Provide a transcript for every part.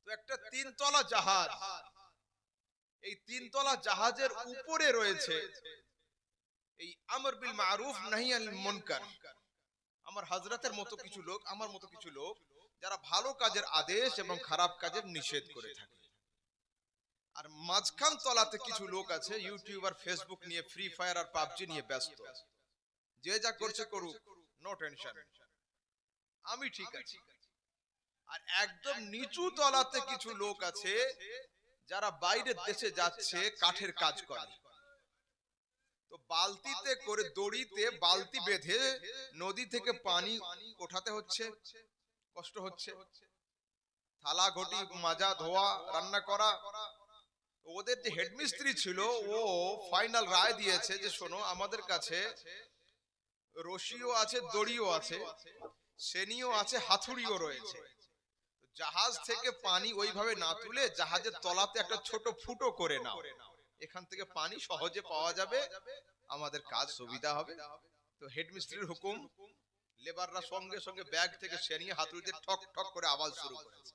তো একটা তিনতলা জাহাজ, এই তিনতলা জাহাজের উপরে রয়েছে এই আমর বিল মারুফ নাহি আনিল মুনকার। আমার হযরতের মতো কিছু লোক, আমার মতো কিছু লোক যারা ভালো কাজের আদেশ এবং খারাপ কাজের নিষেধ করে থাকে। আর মাঝখান তলাতে কিছু লোক আছে ইউটিউব আর ফেসবুক নিয়ে, ফ্রি ফায়ার আর পাবজি নিয়ে ব্যস্ত। যে যা করছে করুক, নো টেনশন, আমি ঠিক আছি। আর একদম নিচু তলাতে কিছু লোক আছে যারা বাইরের দেশে যাচ্ছে কাঠের কাজ করে। তো বালতিতে করে, দড়িতে বালতি বেঁধে নদী থেকে পানি ওঠাতে হচ্ছে, কষ্ট হচ্ছে, থালা ঘটি মাজা ধোয়া রান্না করা। ওদের যে হেডমিস্ত্রি ছিল ও ফাইনাল রায় দিয়েছে যে শোনো, আমাদের কাছে রশিও আছে, দড়িও আছে, সেনিও আছে, হাতুড়িও রয়েছে। জাহাজ থেকে পানি ওইভাবে না তুলে জাহাজের তলাতে একটা ছোট ফুটো করে নাও, এখান থেকে পানি সহজে পাওয়া যাবে, আমাদের কাজ সুবিধা হবে। তো হেডমিস্ত্রির হুকুম, লেবাররা সঙ্গে সঙ্গে ব্যাগ থেকে সেনিয়ে হাতুড়িতে ঠক ঠক করে আওয়াজ শুরু করেছে।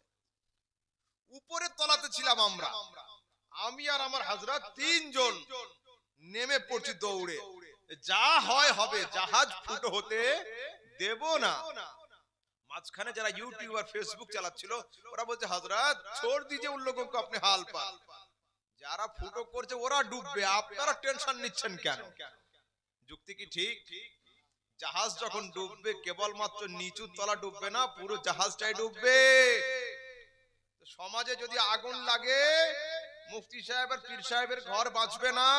উপরে তলাতে ছিলাম আমরা, আমি আর আমার হযরত তিনজন নেমে পড়ছি দৌড়ে, যা হয় হবে, জাহাজ ফুটো হতে দেব না। মাঝখানে যারা ইউটিউব আর ফেসবুক চালাচ্ছিল ওরা বলছে হযরত ছোড় দিজিয়ে উন লোগোं को अपने हाल पर, যারা ফুটো করছে ওরা ডুববে, আপনারা টেনশন নিচ্ছেন কেন? যুক্তি কি ঠিক? জাহাজ যখন ডুববে কেবলমাত্র নিচু তলা ডুববে না, পুরো জাহাজটাই ডুববে। সমাজে যদি আগুন লাগে, মুফতি সাহেব আর পীর সাহেবের ঘর বাঁচবে না।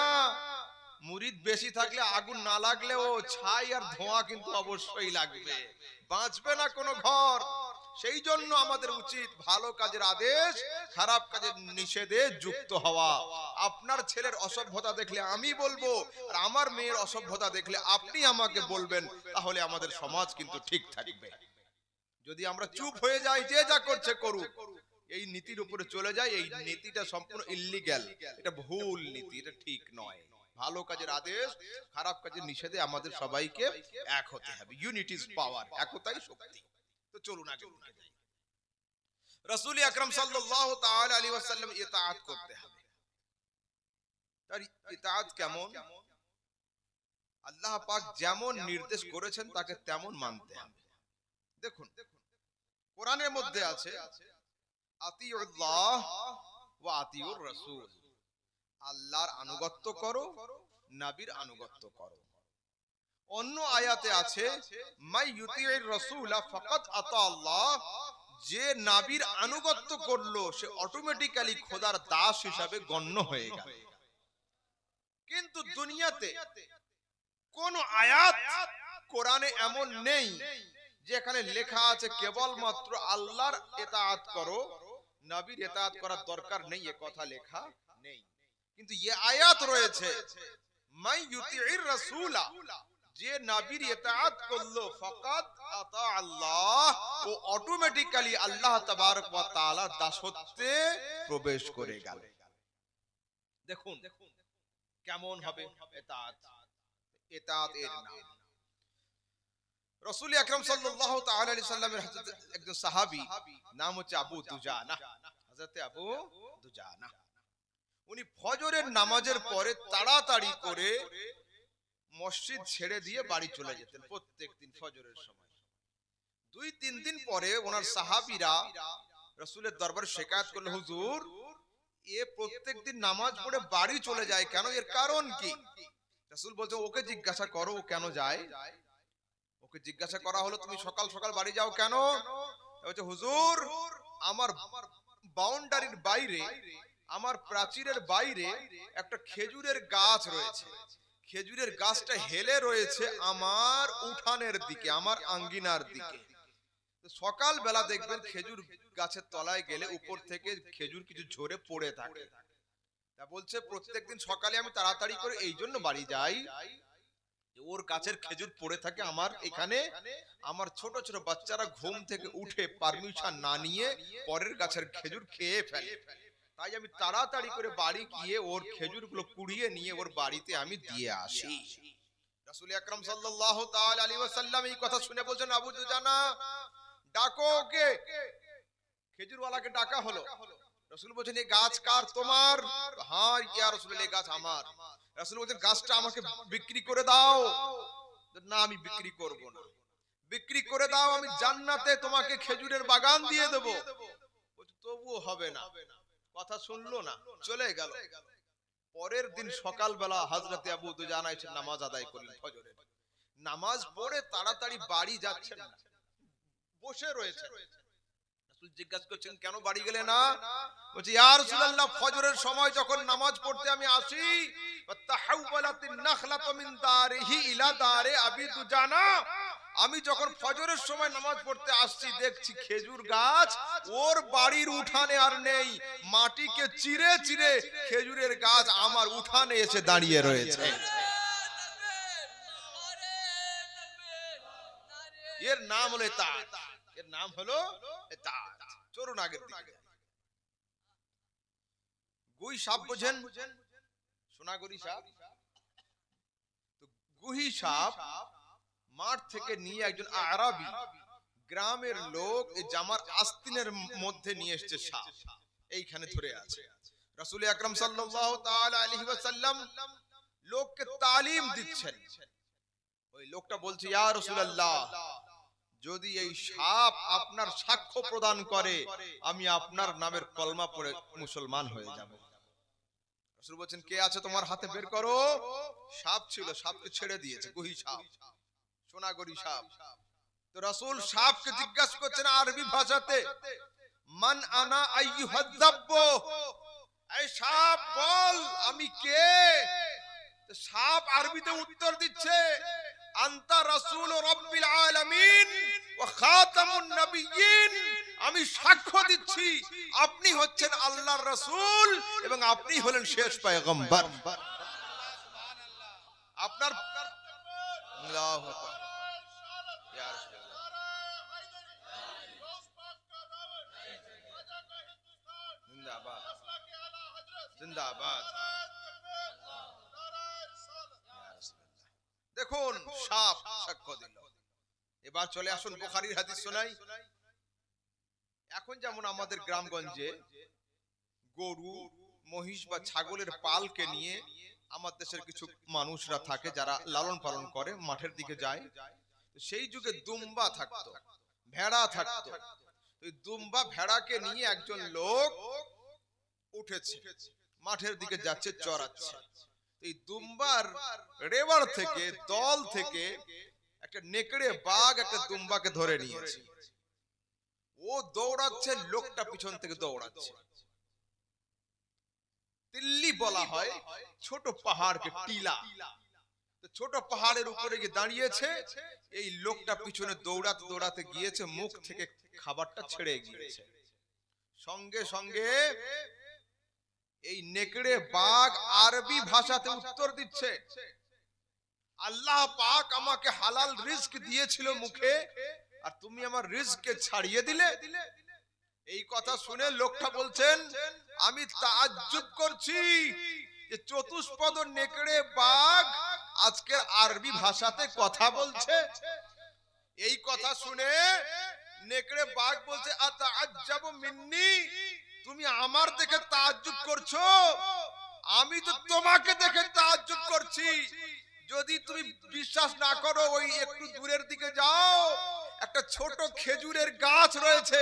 মুরিদ বেশি থাকলে আগুন না লাগলেও ছাই আর ধোঁয়া কিন্তু অবশ্যই লাগবে, বাঁচবে না কোনো ঘর। সেই জন্য আমাদের উচিত ভালো কাজের আদেশ, খারাপ কাজের নিষেধে যুক্ত হওয়া। আপনার ছেলের অসভ্যতা দেখলে আমি বলবো, আর আমার মেয়ের অসভ্যতা দেখলে আপনি আমাকে বলবেন, তাহলে আমাদের সমাজ কিন্তু ঠিক থাকবে। যদি আমরা চুপ হয়ে যাই, যে যা করছে করুক, এই নীতির উপরে চলে যায়, এই নীতিটা সম্পূর্ণ ইল্লিগ্যাল, এটা ভুল নীতি, এটা ঠিক নয়। ভালো কাজের আদেশ, খারাপ কাজের নিষেধে আমাদের সবাইকে এক হতে হবে। ইউনিটি ইজ পাওয়ার, একতাই শক্তি। তো চলুন আগে যাই। রাসূল আকরাম সাল্লাল্লাহু তাআলা আলাইহি ওয়াসাল্লাম ইতাআত করতে হবে। তার ইতাআত কেমন? আল্লাহ পাক যেমন নির্দেশ করেছেন তাকে তেমন মানতে হবে। দেখুন, কোরআনের মধ্যে আছে আতিউল্লাহ ওয়া আতিউর রাসূল, আল্লাহর আনুগত্য করো, নবীর আনুগত্য করো। অন্য আয়াতে আছে মাই ইউতিউর রাসূলা ফাকাদ আতা আল্লাহ, যে নবীর আনুগত্য করলো সে অটোমেটিক্যালি খোদার দাস হিসাবে গণ্য হয়ে গেল। কিন্তু দুনিয়াতে কোন আয়াত কোরআনে এমন নেই যেখানে লেখা আছে কেবলমাত্র আল্লাহর ইতাআত করো, নবীর ইতাআত করার দরকার নেই, এ কথা লেখা নেই। কিন্তু এই আয়াত রয়েছে মাই ইউতিউর রাসূলা, যে নবীর ইতাআত করলো ফাকাদ আতা আল্লাহ, ও অটোমেটিক্যালি আল্লাহ তাবারক ওয়া তাআলার দাসত্বে প্রবেশ করে গেল। দেখুন কেমন হবে ইতাআত, ইতাআত এর নাম। রাসূল আকরাম সাল্লাল্লাহু তাআলা আলাইহি সাল্লামের একজন সাহাবী, নাম হচ্ছে আবু দুজানা, হযরত আবু দুজানা। উনি ফজরের নামাজের পরে তাড়াতাড়ি করে মসজিদ ছেড়ে দিয়ে বাড়ি চলে যেতেন প্রত্যেকদিন ফজরের সময়। 2-3 দিন পরে ওনার সাহাবীরা রাসূলের দরবারে শিকায়ত করলো, হুজুর এ প্রত্যেকদিন নামাজ পড়ে বাড়ি চলে যায় কেন, এর কারণ কি? রাসূল বলছে ওকে জিজ্ঞাসা করো ও কেন যায়। ওকে জিজ্ঞাসা করা হলো তুমি সকাল সকাল বাড়ি যাও কেন? বলছে হুজুর আমার বাউন্ডারির বাইরে, আমার প্রাচীরের বাইরে একটা খেজুরের গাছ রয়েছে, খেজুরের গাছটা হেলে রয়েছে আমার উঠানের দিকে, আমার আঙ্গিনার দিকে। সকাল বেলা দেখবেন খেজুর গাছের তলায় গেলে উপর থেকে খেজুর কিছু ঝরে পড়ে থাকে। তা বলছে প্রত্যেকদিন সকালে আমি তাড়াতাড়ি করে এই জন্য বাড়ি যাই, ওর গাছের খেজুর পড়ে থাকে আমার এখানে, আমার ছোট ছোট বাচ্চারা ঘুম থেকে উঠে পারমিশন না নিয়ে পরের গাছের খেজুর খেয়ে ফেলে, তাই আমি তাড়াতাড়ি করে বাড়ি গিয়ে ওর খেজুরগুলো কুড়িয়ে নিয়ে ওর বাড়িতে আমি দিয়ে আসি। রাসূল আকরাম সাল্লাল্লাহু তাআলা আলাইহি ওয়াসাল্লাম এই কথা শুনে বলছেন আবু দুজানা ডাকো ওকে। খেজুরওয়ালাকে ডাকা হলো, রাসূল বলেন এই গাছ কার? তোমার? হ্যাঁ ইয়া রাসূলুল্লাহ, এই গাছ আমার। রাসূল বলেন গাছটা আমাকে বিক্রি করে দাও। না আমি বিক্রি করব না। বিক্রি করে দাও, আমি জান্নাতে তোমাকে খেজুরের বাগান দিয়ে দেব। বলছে তবুও হবে না। কথা শুনলো না, চলে গেল। পরের দিন সকালবেলা হযরতে আবু দুজানা এসে নামাজ আদায় করলেন ফজরের। নামাজ পড়ে তাড়াতাড়ি বাড়ি যাচ্ছেন না, বসে রয়েছে। রাসূল জিজ্ঞাসা করছেন কেন বাড়ি গেলে না? বলছে ইয়া রাসূলুল্লাহ, ফজরের সময় যখন নামাজ পড়তে আমি আসি, তাহাওয়ালাতিন নাখলাতু মিন দারিহি ইলা দারে আবি দুজানা, আমি যখন ফজরের সময় নামাজ পড়তে আসছি দেখছি খেজুর গাছ ওর বাড়ির উঠানে আর নেই, মাটিকে চিরে চিরে খেজুরের গাছ আমার উঠানে এসে দাঁড়িয়ে রয়েছে। এর নাম হলো ইতাআত, এর নাম হলো ইতাআত। চলুন আগের দিকে। গুই সাপ বোঝেন? সোনাগরি সাপ। তো গুহি সাপ মাঠ থেকে নিয়ে একজন আরাবী গ্রামের লোক এই জামার আস্তিনের মধ্যে নিয়ে এসেছে সাপ, এইখানে ধরে আছে। রাসূল আকরাম সাল্লাল্লাহু তাআলা আলাইহি ওয়াসাল্লাম লোককে তালিম দিচ্ছেন। ওই লোকটা বলছে ইয়া রাসূলুল্লাহ, যদি এই সাপ আপনার সাক্ষ্য প্রদান করে আমি আপনার নামের কলমা পড়ে মুসলমান হয়ে যাব। রাসূল বলেন কে আছে তোমার হাতে, বের করো। সাপ ছিল, সাপকে ছেড়ে দিয়েছে, গুহি সাপ, সোনাগরি সাপ। তো রাসূল সাপকে জিজ্ঞাসা করছেন আরবি ভাষাতে, মান আনা আইয়ুহাদ্দাব্ব, এই সাপ বল আমি কে? তো সাপ আরবিতে উত্তর দিচ্ছে আনতা রাসূল রাব্বিল আলামিন ওয়া খাতামুন নবিয়্যিন, আমি সাক্ষ্য দিচ্ছি আপনি হচ্ছেন আল্লাহর রাসূল এবং আপনি হলেন শেষ পয়গম্বর। আপনার আল্লাহু আকবার ইয়া রাসূলুল্লাহ, জিন্দাবাদ জিন্দাবাদ। দেখুন সাপ সাক্ষ্য দিল। এবার চলে আসুন বুখারীর হাদিস শোনাই। এখন যেমন আমাদের গ্রামগঞ্জে গরু, মহিষ বা ছাগলের পালকে নিয়ে আমার দেশের কিছু মানুষরা থাকে যারা লালন পালন করে, মাঠের দিকে যায়। সেই যুগে দুম্বা থাকতো, ভেড়া থাকতো। ওই দুম্বা ভেড়াকে নিয়ে একজন লোক উঠেছে, মাঠের দিকে যাচ্ছে, চড়াচ্ছে। এই দুম্বার রেওয়াড় থেকে, দল থেকে একটা নেকড়ে বাঘ একটা দুম্বাকে ধরে নিয়েছে। ও দৌড়াচ্ছে, লোকটা পিছন থেকে দৌড়াচ্ছে। দিল্লি বলা হয় ছোট পাহাড়কে টিলা। ছোট পাহাড়ের উপরে গিয়ে দাঁড়িয়েছে, এই লোকটা পিছনে দৌড়াতে দৌড়াতে গিয়েছে, মুখ থেকে খাবারটা ছেড়ে গিয়েছে। সঙ্গে সঙ্গে এই নেকড়ে বাঘ আরবি ভাষাতে উত্তর দিচ্ছে, আল্লাহ পাক আমাকে হালাল রিজক দিয়েছিল মুখে, আর তুমি আমার রিজককে ছাড়িয়ে দিলে। এই কথা শুনে লোকটা বলছেন আমি তাজ্জুব করছি যে চতুষ্পদ নেকড়ে বাঘ আজকের আরবি ভাষাতে কথা বলছে। এই কথা শুনে নেকড়ে বাঘ বলছে আতাআজ্জাবু মিন্নি, তুমি আমার দেখে তাজ্জুব করছো, আমি তো তোমাকে দেখে তাজ্জুব করছি। যদি তুমি বিশ্বাস না করো ওই একটু দূরের দিকে যাও, একটা ছোট খেজুরের গাছ রয়েছে,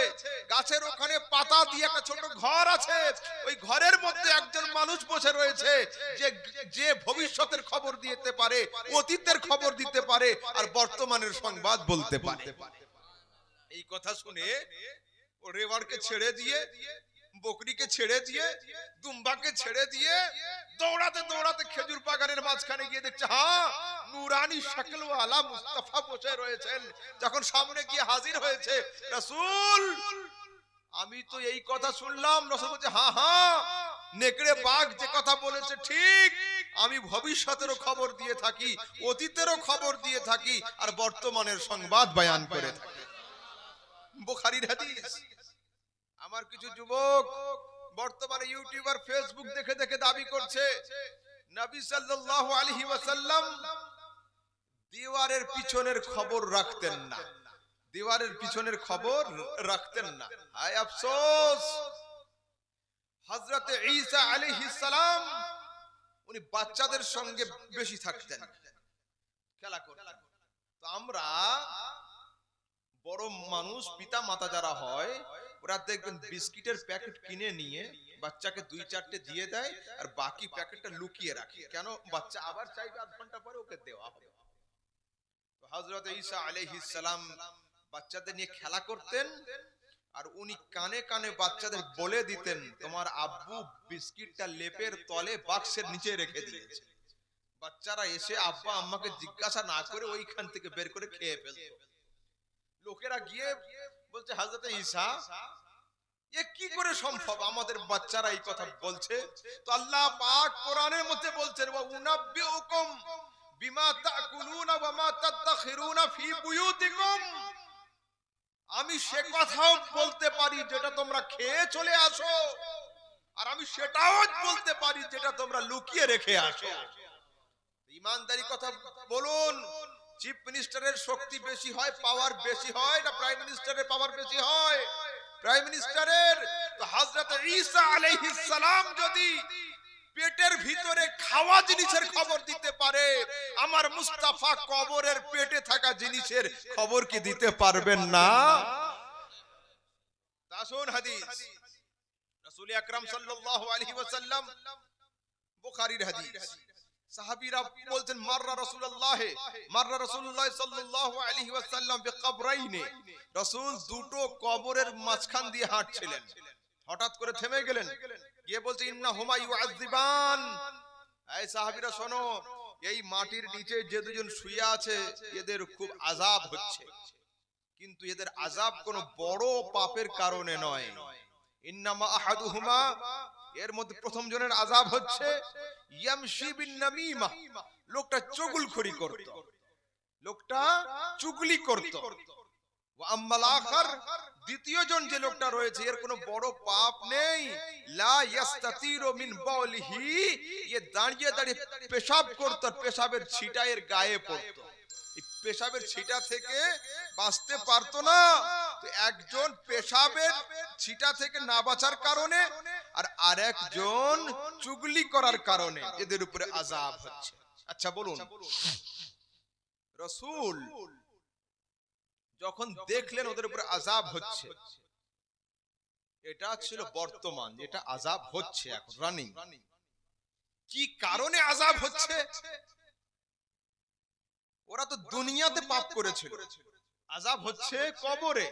গাছের ওখানে পাতা দিয়ে একটা ছোট ঘর আছে, ওই ঘরের মধ্যে একজন মানুষ বসে রয়েছে যে ভবিষ্যতের খবর দিতে পারে, অতীতের খবর দিতে পারে, আর বর্তমানের সংবাদ বলতে পারে। এই কথা শুনে ও রেওয়াড়কে ছেড়ে দিয়ে, বকরিকে ছেড়ে দিয়ে, দুম্বাকে ছেড়ে দিয়ে দৌড়াতে দৌড়াতে খেজুর বাগানের মাঝখানে গিয়ে দেখছে হ্যাঁ নুরানি শাকলওয়ালা মুস্তাফা বসে রয়েছেন। যখন সামনে গিয়ে হাজির হয়েছে, রাসূল আমি তো এই কথা শুনলাম। রাসূল বলছে হ্যাঁ হ্যাঁ, নেকড়ে বাঘ যে কথা বলেছে ঠিক, আমি ভবিষ্যতেরও খবর দিয়ে থাকি, অতীতেরও খবর দিয়ে থাকি, আর বর্তমানের সংবাদ বয়ান করে থাকি। বুখারীর হাদিস। আমার কিছু যুবক বর্তমানে ইউটিউব আর ফেসবুক দেখে দেখে দাবি করছে নবী সাল্লাল্লাহু আলাইহি ওয়াসাল্লাম দেওয়ারের পিছনের খবর রাখতেন না, দেওয়ারের পিছনের খবর রাখতেন না। হায় আফসোস, হযরতে ঈসা আলাইহিস সালাম উনি বাচ্চাদের সঙ্গে বেশি থাকতেন, খেলা করতেন। তো আমরা বড় মানুষ, পিতা মাতা যারা হয়, ওরা দেখবেন বিস্কিটের প্যাকেট কিনে নিয়ে বাচ্চাকে 2-4টে দিয়ে দেয় আর বাকি প্যাকেটটা লুকিয়ে রাখে, কেন? বাচ্চা আবার চাইবে আধ ঘন্টা পরে, ওকে দেওয়া হবে। তো হযরত ঈসা আলাইহিস সালাম বাচ্চাদের নিয়ে খেলা করতেন, আর উনি কানে কানে বাচ্চাদের বলে দিতেন, তোমার আব্বু বিস্কিটটা লেপের তলে বাক্সের নিচে রেখে দিয়েছে। বাচ্চারা এসে আব্বা আম্মাকে জিজ্ঞাসা না করে ওইখান থেকে বের করে খেয়ে ফেলতো। লোকেরা গিয়ে বলছে, হযরত ঈসা, এ কি করে সম্ভব? আমাদের বাচ্চারা এই কথা বলছে। তো আল্লাহ পাক কোরআনের মধ্যে বলছেন, ওয়া উনাব্বিউকুম বিমা তাকুলুনা ওয়া মা তাদাখিরুনা ফি বুয়ুতিকুম, আমি সে কথাও বলতে পারি যেটা তোমরা খেয়ে চলে আসো, আর আমি সেটাও বলতে পারি যেটা তোমরা লুকিয়ে রেখে আসো। ইমানদারি কথা বলুন, চিফ মিনিস্টারের শক্তি বেশি হয়, পাওয়ার বেশি হয়, না প্রাইম মিনিস্টারের পাওয়ার বেশি হয়? প্রাইম মিনিস্টারের। তো হযরত ঈসা আলাইহিস সালাম যদি পেটের ভিতরে খাওয়া জিনিসের খবর দিতে পারে, আমার মুস্তাফা কবরের পেটে থাকা জিনিসের খবর কি দিতে পারবেন না? আসুন হাদিস, রাসূল আকরাম সাল্লাল্লাহু আলাইহি ওয়াসাল্লাম, বুখারীর হাদিস, সাহাবীরা বলছেন, মাররা রাসূলুল্লাহ সাল্লাল্লাহু আলাইহি ওয়াসাল্লাম বিকবরাইনি, রাসূল দুটো কবরের মাঝখান দিয়ে হাঁটছিলেন, হঠাৎ করে থেমে গেলেন, গিয়ে বলছে, ইন্নাহুমা ইউআযিবান, এই সাহাবীরা শোনো, এই মাটির নিচে যে দুজন শুয়ে আছে এদের খুব আযাব হচ্ছে, কিন্তু এদের আযাব কোনো বড় পাপের কারণে নয়। ইন্নামা আহাদুহুমা, এর মধ্যে প্রথম জনের আযাব হচ্ছে ইয়ামশি বিন নামিমা, লোকটা চুগলখড়ি করত, লোকটা চুগলি করত। ওয়া আম্মাল আখার, দ্বিতীয় জন যে লোকটা রয়েছে, এর কোনো বড় পাপ নেই, লা ইয়াস্তাতিরু মিন বাউলিহি, এ দাঁড়িয়ে দাঁড়িয়ে পেশাব করত, পেশাবের ছিটা এর গায়ে পড়ত, এই পেশাবের ছিটা থেকে বাঁচতে পারতো না। তো একজন পেশাবের ছিটা থেকে না বাঁচার কারণে আর আরেকজন চুগলি করার কারণে এদের উপরে আযাব হচ্ছে। আচ্ছা বলুন, রাসূল যখন দেখলেন ওদের উপরে আযাব হচ্ছে, এটা ছিল বর্তমান, এটা আযাব হচ্ছে এখন রানিং। কি কারণে আযাব হচ্ছে? ওরা তো দুনিয়াতে পাপ করেছিল, আযাব হচ্ছে কবরে।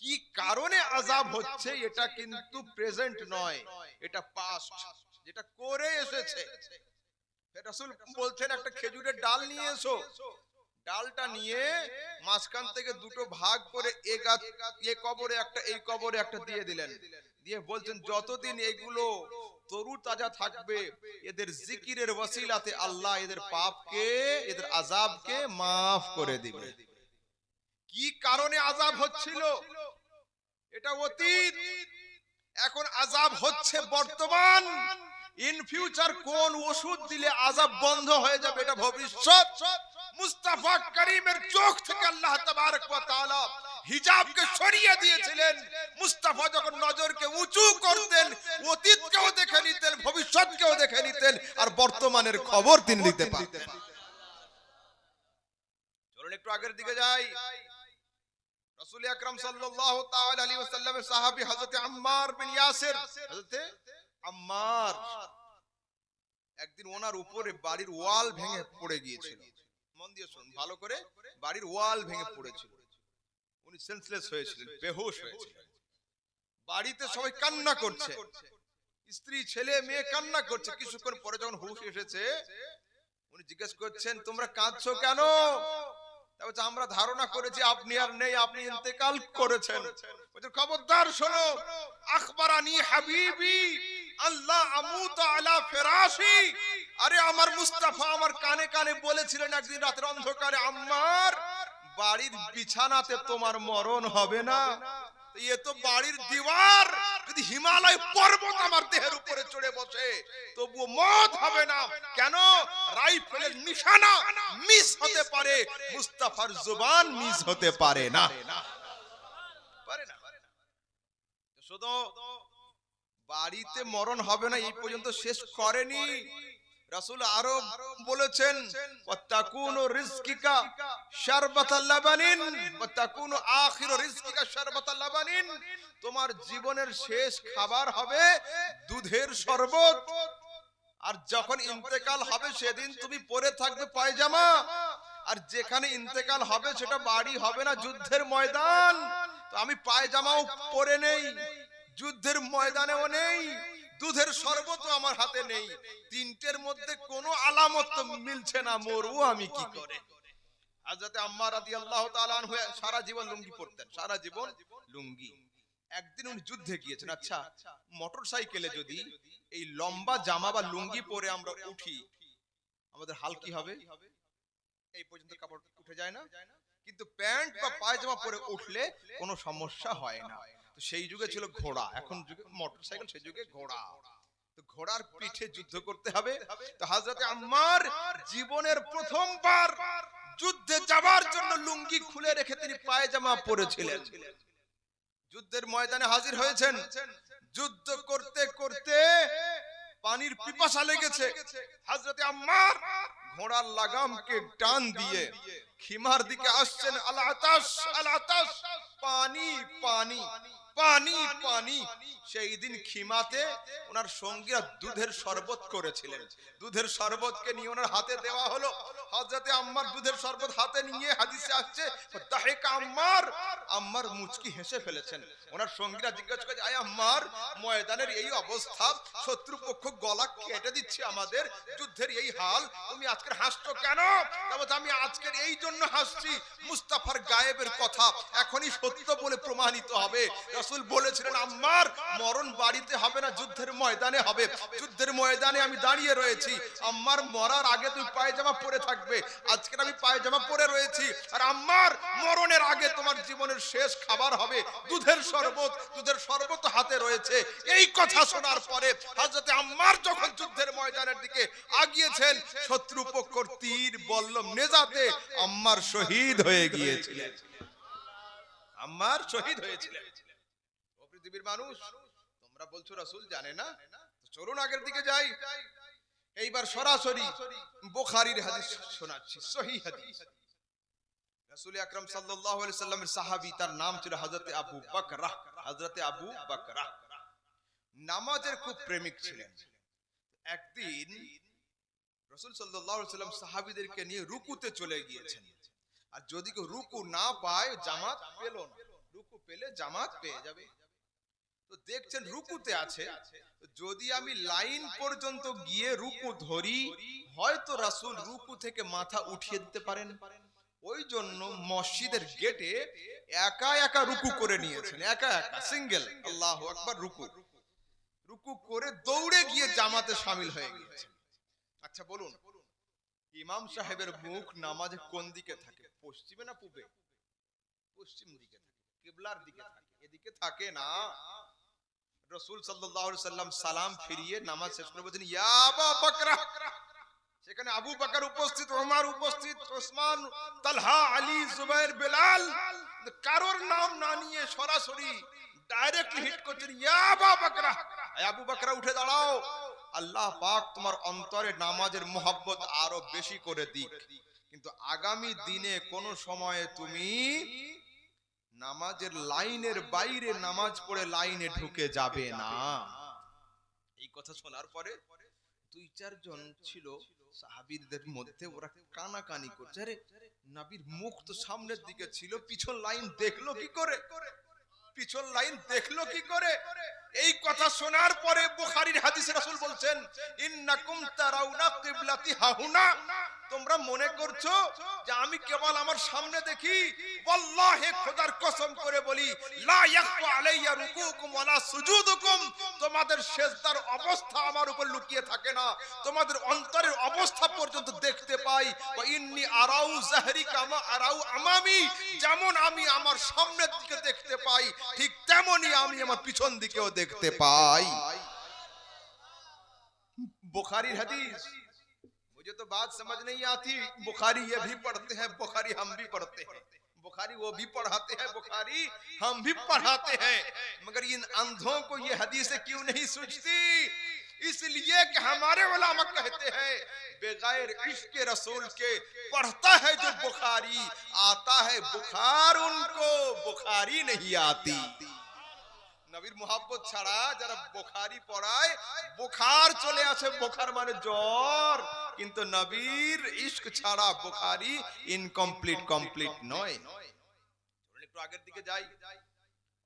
কি কারণে আযাব হচ্ছে এটা কিন্তু প্রেজেন্ট নয়, এটা পাস্ট, যেটা করে এসেছে। রাসূল বলছেন, একটা খেজুরের ডাল নিয়ে এসো, ডালটা নিয়ে মাঝখান থেকে দুটো ভাগ করে এ কবরে একটা, এই কবরে একটা দিয়ে দিলেন, দিয়ে বলছেন, যতদিন এগুলো তরু তাজা থাকবে, এদের জিকিরের ওসিলাতে আল্লাহ এদের পাপকে, এদের আযাবকে মাফ করে দিবে। কি কারণে আযাব হচ্ছিল এটা অতীত, এখন আযাব হচ্ছে বর্তমান। ইন ফিউচার কোন ওষুধ দিলে আযাব বন্ধ হয়ে যাবে এটা ভবিষ্যৎ। মুস্তাফা করিমের চোখ থেকে আল্লাহ তাবারক ওয়া তাআলা হিজাবকে সরিয়ে দিয়েছিলেন। মুস্তাফা যখন নজরকে উঁচু করতেন, অতীতকেও দেখে নিতেন, ভবিষ্যৎকেও দেখে নিতেন, আর বর্তমানের খবর তিনি দিতে পারতেন। চলুন একটু আগের দিকে যাই। রাসূল আকরাম সাল্লাল্লাহু তাআলা আলাইহি ওয়াসাল্লামের সাহাবী হযরত আম্মার বিন ইয়াসির, হযরত আম্মার, একদিন ওনার উপরে বাড়ির ওয়াল ভেঙে পড়ে গিয়েছিল। মন দিয়ে শুনুন ভালো করে, বাড়ির ওয়াল ভেঙে পড়েছিল, উনি সেন্সলেস হয়েছিলেন, বেহুশ হয়েছিলেন। বাড়িতে সবাই কান্না করছে, স্ত্রী ছেলে মেয়ে কান্না করছে। কিছুক্ষণ পরে যখন হুঁশ এসেছে, উনি জিজ্ঞেস করছেন, তোমরা কাঁদছো কেন? আমরা ধারণা করেছি আপনি আর নেই, আপনি ইন্তেকাল করেছেন। খবরদার শোনো, আখবারানি হাবিবি আল্লাহ আমুত আলা ফিরাশি, আরে আমার মুস্তাফা আমার কানে কানে বলেছিলেন একদিন রাতের অন্ধকারে, আম্মার বাড়ির বিছানাতে তোমার মরণ হবে না। এ তো বাড়ির দিওয়ার, যদি হিমালয় পর্বত আমার দেহের উপরে চড়ে বসে তবুও মত হবে না। কেন? রাইফেলের নিশানা মিস হতে পারে, মুস্তাফার জবান মিস হতে পারে না। শুধু বাড়িতে মরণ হবে না এই পর্যন্ত শেষ করেনি, রাসূল আরো বলেছেন ওয়াতাকুনু রিজকিকা শারবাতাল লাবানিন ওয়াতাকুনু আখিরু রিজকিকা শারবাতাল লাবানিন, তোমার জীবনের শেষ খাবার হবে দুধের শরবত। আর যখন ইন্তেকাল হবে সেদিন তুমি পরে থাকবে পায়জামা। আর যেখানে ইন্তেকাল হবে সেটা বাড়ি হবে না, যুদ্ধের ময়দান। তো আমি পায়জামাও পরে নেই, যুদ্ধের ময়দানেও নেই, দুধের শরবতও আমার হাতে নেই। তিনটের মধ্যে কোনো আলামত তো মিলছে না, মরবো আমি কি করে? হযরত আম্মার রাদিয়াল্লাহু তাআলা আনহু সারা জীবন লুঙ্গি পরতেন, সারা জীবন লুঙ্গি। একদিন উনি যুদ্ধে গিয়েছেন। আচ্ছা, মোটরসাইকেলে যদি এই লম্বা জামা বা লুঙ্গি পরে আমরা উঠি আমাদের হাল কি হবে? এই পর্যন্ত কাপড় উঠে যায় না, কিন্তু প্যান্ট বা পায়জামা পরে উঠলে কোনো সমস্যা হয় না। তো সেই যুগে ছিল ঘোড়া, এখন যুগে মোটরসাইকেল, সেই যুগে ঘোড়া। তো ঘোড়ার পিঠে যুদ্ধ করতে হবে। তো হযরত আম্মার জীবনের প্রথমবার যুদ্ধে যাওয়ার জন্য লুঙ্গি খুলে রেখে তিনি পায়জামা পরেছিলেন। যুদ্ধের ময়দানে হাজির হয়েছেন। যুদ্ধ করতে করতে পানির পিপাসা লেগেছে। হযরত আম্মার ঘোড়ার লাগামকে টান দিয়ে খিমার দিকে আসছেন। আল আতাশ, আল আতাশ, পানি পানি পানি পানি। সেই দিন খিমাতে ওনার সঙ্গীরা দুধের শরবত করেছিলেন। দুধের শরবতকে নিয়ে ওনার হাতে দেওয়া হলো। হযরতে আম্মার দুধের শরবত হাতে নিয়ে হাদিসে আসছে তাহিকা আম্মার, আম্মার মুচকি হেসে ফেলেছেন। ওনার সঙ্গীরা জিজ্ঞাসা করে, আয় আম্মার, ময়দানের এই অবস্থা, শত্রুপক্ষ গলা কেটে দিচ্ছে আমাদের, যুদ্ধের এই হাল, তুমি আজকে হাসছো কেন? তবে আমি আজকের এই জন্য হাসছি, মুস্তাফার গায়েবের কথা এখনই সত্য বলে প্রমাণিত হবে। রাসূল বলেছিলেন আম্মার, মরণ বাড়িতে হবে না, যুদ্ধের ময়দানে হবে। যুদ্ধের ময়দানে আমি দাঁড়িয়ে রয়েছি, আম্মার মরার আগে তুই পায়জামা পরে থাকবে। আজকে আমি পায়জামা পরে রয়েছি, আর আম্মার মরণের আগে তোমার জীবনের শেষ খাবার হবে দুধের শরবত। দুধের শরবত হাতে রয়েছে। এই কথা শোনার পরে হযরত আম্মার যখন যুদ্ধের ময়দানের দিকে আগিয়েছেন, শত্রুপক্ষর তীর বল্লম নেজাতে আম্মার শহীদ হয়ে গিয়েছিলেন। আম্মার শহীদ হয়েছিলেন। ও পৃথিবীর মানুষ, তোমরা বলছো রাসূল জানে না, তো চলুন আগের দিকে যাই। এইবার সরাসরি বুখারীর হাদিস শোনাচ্ছি, সহিহ হাদিস। রাসূল আকরাম সাল্লাল্লাহু আলাইহি সাল্লামের সাহাবী, তার নাম ছিল হযরত আবু বকরা। হযরত আবু বকরা নামাজের খুব প্রেমিক ছিলেন। একদিন রাসূল সাল্লাল্লাহু আলাইহি সাল্লাম সাহাবীদেরকে নিয়ে রুকুতে চলে গিয়েছেন। আর যদি কেউ রুকু না পায়, জামাত পেল না, রুকু পেলে জামাত পেয়ে যাবে। তো দেখছেন রুকুতে আছে, যদি আমি লাইন পর্যন্ত গিয়ে রুকু ধরি, হয়তো রাসূল রুকু থেকে মাথা উঠিয়ে দিতে পারেন। ওই জন্য মসজিদের গেটে একা একা রুকু করে নিয়েছেন, একা একা সিঙ্গেল, আল্লাহু আকবার, রুকু রুকু করে দৌড়ে গিয়ে জামাতে শামিল হয়ে গিয়েছেন। আচ্ছা বলুন, ইমাম সাহেবের মুখ নামাজে কোন দিকে থাকে? পশ্চিমে না পূবে? পশ্চিম দিকে থাকে, কিবলার দিকে থাকে, এদিকে থাকে না। রাসূল সাল্লাল্লাহু আলাইহি সাল্লাম সালাম ফিরিয়ে নামাজ শেষ করে বলেন, ইয়া আবু বকরা। সেখানে আবু বকর উপস্থিত, ওমর উপস্থিত, ওসমান, তালহা, আলী, জুবাইর, বেলাল, কারোর নাম না নিয়ে সরাসরি ডাইরেক্টলি হিট করছেন, ইয়া আবু বকরা, আবু বকরা উঠে দাঁড়াও, আল্লাহ পাক তোমার অন্তরে নামাজের মোহাব্বত আরো বেশি করে দিক, কিন্তু আগামী দিনে কোন সময়ে তুমি নামাজের লাইনের বাইরে নামাজ পড়ে লাইনে ঢুকে যাবে না। এই কথা শোনার পরে দুই চারজন ছিল সাহাবীদের মধ্যে, ওরা কানাকানি করছে, আরে নবীর মুখ তো সামনের দিকে ছিল, পিছন লাইন দেখলো কি করে? পিছন লাইন দেখলো কি করে? এই কথা শোনার পরে বুখারীর হাদিসে রাসূল বলছেন, ইন্নাকুম তারাউনা কিবলাতি হাহুনা, তোমরা মনে করছো যে আমি কেবল আমার সামনে দেখি, ওয়াল্লাহি খোদার কসম করে বলি, লা ইয়াখফা আলাইয়া রুকুকুম ওয়ালা সুজুদুকুম, তোমাদের সিজদার অবস্থা আমার উপর লুকিয়ে থাকে না, তোমাদের অন্তরের অবস্থা পর্যন্ত দেখতে পাই। ওয়া ইন্নী আরাউ যাহরি কামা আরাউ আমামি, যেমন আমি আমার সামনের দিকে দেখতে পাই ঠিক তেমনি আমি আমার পিছন দিকেও দেখতে পাই। बुखारी हदीस। मुझे तो बात समझ नहीं आती, बुखारी ये भी पढ़ते हैं, बुखारी हम भी पढ़ते हैं, बुखारी वो भी पढ़ाते हैं, बुखारी हम भी पढ़ाते हैं, मगर इन अंधों को ये हदीसें क्यों नहीं सूझती? इसलिए कि हमारे उलमा कहते हैं बगैर इश्क रसूल के पढ़ता है जो बुखारी, आता है बुखार उनको, बुखारी नहीं आती। নবীর মুহাব্বত ছাড়া যারা বুখারী পড়ায় বুখার চলে আসে, বুখার মানে জ্বর, কিন্তু নবীর ইশক ছাড়া বুখারী ইনকমপ্লিট, কমপ্লিট নয়। চলুন একটু আগের দিকে যাই,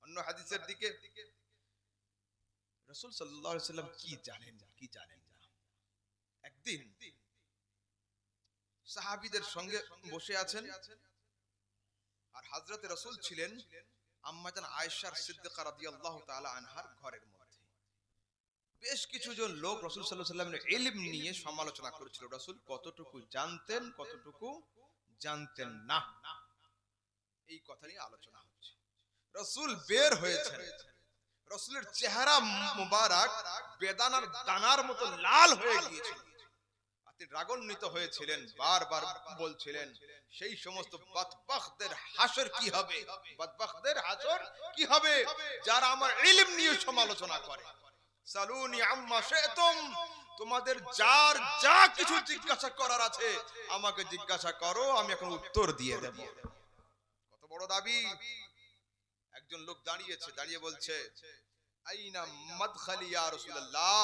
অন্য হাদিসের দিকে। রাসূল সাল্লাল্লাহু আলাইহি ওয়াসাল্লাম কি জানেন না। একদিন সাহাবীদের সঙ্গে বসে আছেন, আর হযরত রাসূল ছিলেন আম্মাজান আয়েশা সিদ্দিকা রাদিয়াল্লাহু তাআলা আনহার ঘরের মধ্যে। বেশ কিছু জন লোক রাসূল সাল্লাল্লাহু আলাইহি ওয়াসাল্লামের ইলম নিয়ে সমালোচনা করেছিল, রাসূল কতটুকু জানতেন, কতটুকু জানতেন না, এই কথা নিয়ে আলোচনা হচ্ছে। রাসূল বের হয়েছেন, রাসূলের চেহারা মুবারক বেদানার দানার মতো লাল হয়ে গিয়েছিল, রাগান্বিত হয়েছিলেন, বারবার বলছিলেন সেই সমস্ত বদবখতদের হাসর কি হবে, বদবখতদের হাসর কি হবে যারা আমার ইলম নিয়ে সমালোচনা করে। সালুনি আম্মা শাইতুম, তোমাদের যার যা কিছু জিজ্ঞাসা করার আছে আমাকে জিজ্ঞাসা করো, আমি এখন উত্তর দিয়ে দেব। কত বড় দাবি! একজন লোক দাঁড়িয়েছে, দাঁড়িয়ে বলছে আইনা মাদখালি ইয়া রাসূলুল্লাহ,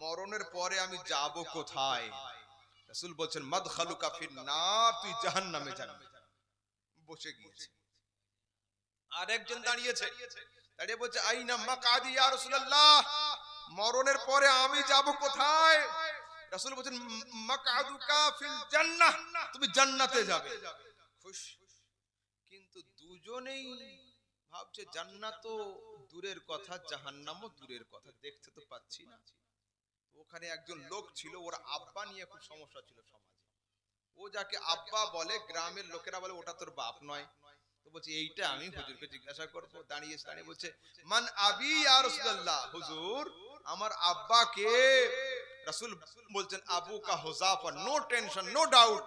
মরণের পরে আমি যাব কোথায়? রাসূল বলছেন মাদখালুকা ফিন্নার, তুই জাহান্নামে যাবি। বসে গিয়েছে। আর একজন দাঁড়িয়েছে, দাঁড়িয়ে বলছে আইনা মাকআদি ইয়া রাসূলুল্লাহ, মরণের পরে আমি যাব কোথায়? রাসূল বলছেন মাকআদুকা ফিল জান্নাহ, তুমি জান্নাতে যাবে। খুশ। কিন্তু দুজনেই ভাবছে জান্নাত তো দূরের কথা, জাহান্নামও দূরের কথা, দেখতে তো পাচ্ছি না। ওখানে একজন লোক ছিল, ওর আব্বা নিয়ে খুব সমস্যা ছিল সমাজে। ও যাকে আব্বা বলে গ্রামের লোকেরা বলে ওটা তোর বাপ নয়। তো বলছে এইটা আমি হুজুরকে জিজ্ঞাসা করব। দাঁড়িয়ে বলছে মান আবি ইয়া রাসূলুল্লাহ, হুজুর আমার আব্বা কে? রাসূল বলছেন আবু কা হুযাফা, নো টেনশন, নো ডাউট,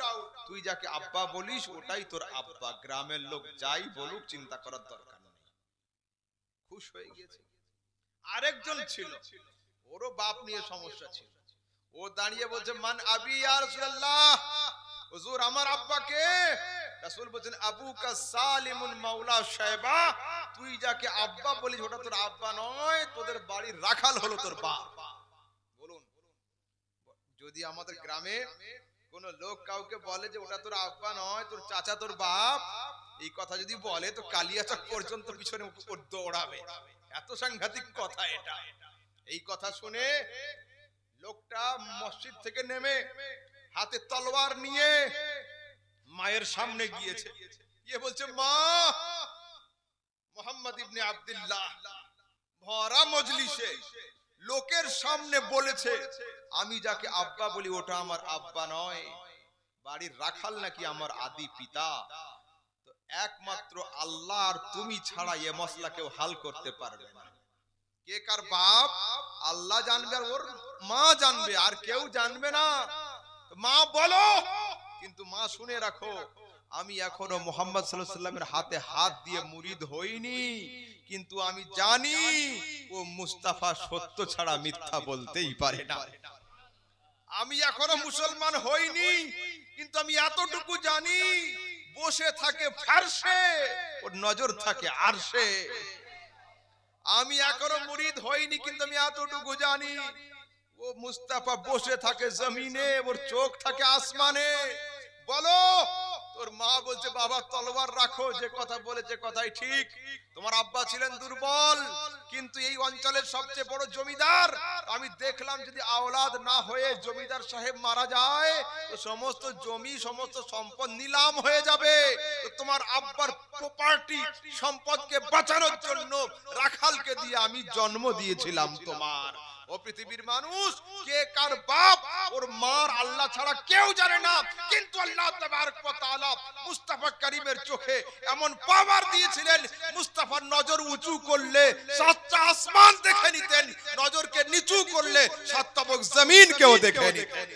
তুই যাকে আব্বা বলিস ওটাই তোর আব্বা, গ্রামের লোক যাই বলুক চিন্তা করার দরকার নেই। খুশ হয়ে গিয়েছে। আরেকজন ছিল, ওরও বাপ নিয়ে সমস্যা ছিল। ও দাঁড়িয়ে বলছে মান আবি ইয়া রাসূলুল্লাহ, হুজুর আমার আব্বা কে? রাসূল বলেন আবুকা সালিমুন মাওলা শায়বা, তুই যাকে আব্বা বলিস ওটা তোর আব্বা নয়, তোদের বাড়ির রাখাল হলো তোর বাপ। বলুন, যদি আমাদের গ্রামে কোন লোক কাউকে বলে যে ওটা তোর আব্বা নয়, তোর চাচা তোর বাপ, এই কথা যদি বলে তো কালিয়াচক পর্যন্ত পিছনে দৌড়াবে। এত সাংঘাতিক কথা এটা। এই কথা শুনে লোকটা মসজিদ থেকে নেমে হাতে তলোয়ার নিয়ে মায়ের সামনে গিয়েছে, গিয়ে বলছে মা, মুহাম্মদ ইবনে আব্দুল্লাহ ভরা মজলিসে লোকের সামনে বলেছে আমি যাকে আব্বা বলি ওটা আমার আব্বা নয়, বাড়ির রাখাল নাকি আমার আদি পিতা। তো একমাত্র আল্লাহ আর তুমি ছাড়া এ মসলা কেউ হাল করতে পারবে না। কে কার বাপ আল্লাহ জানবে, আর ওর মা জানবে, আর কেউ জানবে না। মা বলো, কিন্তু মা শুনে রাখো, আমি এখনো মুহাম্মদ সাল্লাল্লাহু আলাইহি ওয়াসাল্লামের হাতে হাত দিয়ে মুরিদ হইনি, কিন্তু আমি জানি ও মুস্তাফা সত্য ছাড়া মিথ্যা বলতেই পারে না। আমি এখনো মুসলমান হইনি, কিন্তু আমি এতটুকু জানি বসে থাকে ফারশে, ওর নজর থাকে আরশে। আমি এখনো মুরিদ হইনি, কিন্তু আমি এতটুকু জানি ও মুস্তাফা বসে থাকে জমিনে, ওর চোখ থাকে আসমানে। বলো তোর মা বলছে বাবা তলোয়ার রাখো, যে কথা বলেছে কথাই ঠিক। তোমার আব্বা ছিলেন দুর্বল, কিন্তু এই অঞ্চলের সবচেয়ে বড় জমিদার। আমি দেখলাম যদি আওলাদ না হয়ে জমিদার সাহেব মারা যায় তো সমস্ত জমি সমস্ত সম্পদ নিলাম হয়ে যাবে। তো তোমার আব্বার প্রপার্টি সম্পদকে বাঁচানোর জন্য রাখালকে দিয়ে আমি জন্ম দিয়েছিলাম তোমার। ও পৃথিবীর মানুষ, কে কার বাপ ওর মার আল্লাহ ছাড়া কেউ জানে না, কিন্তু আল্লাহ তাবারক ওয়া তাআলা মুস্তাফা কারীমের চোখে এমন পাওয়ার দিয়েছিলেন, মুস্তাফার নজর উঁচু করলে সাতটা আসমান দেখে নিতেন, নজরকে নিচু করলে সাতটা জমিনকেও দেখে নিতেন।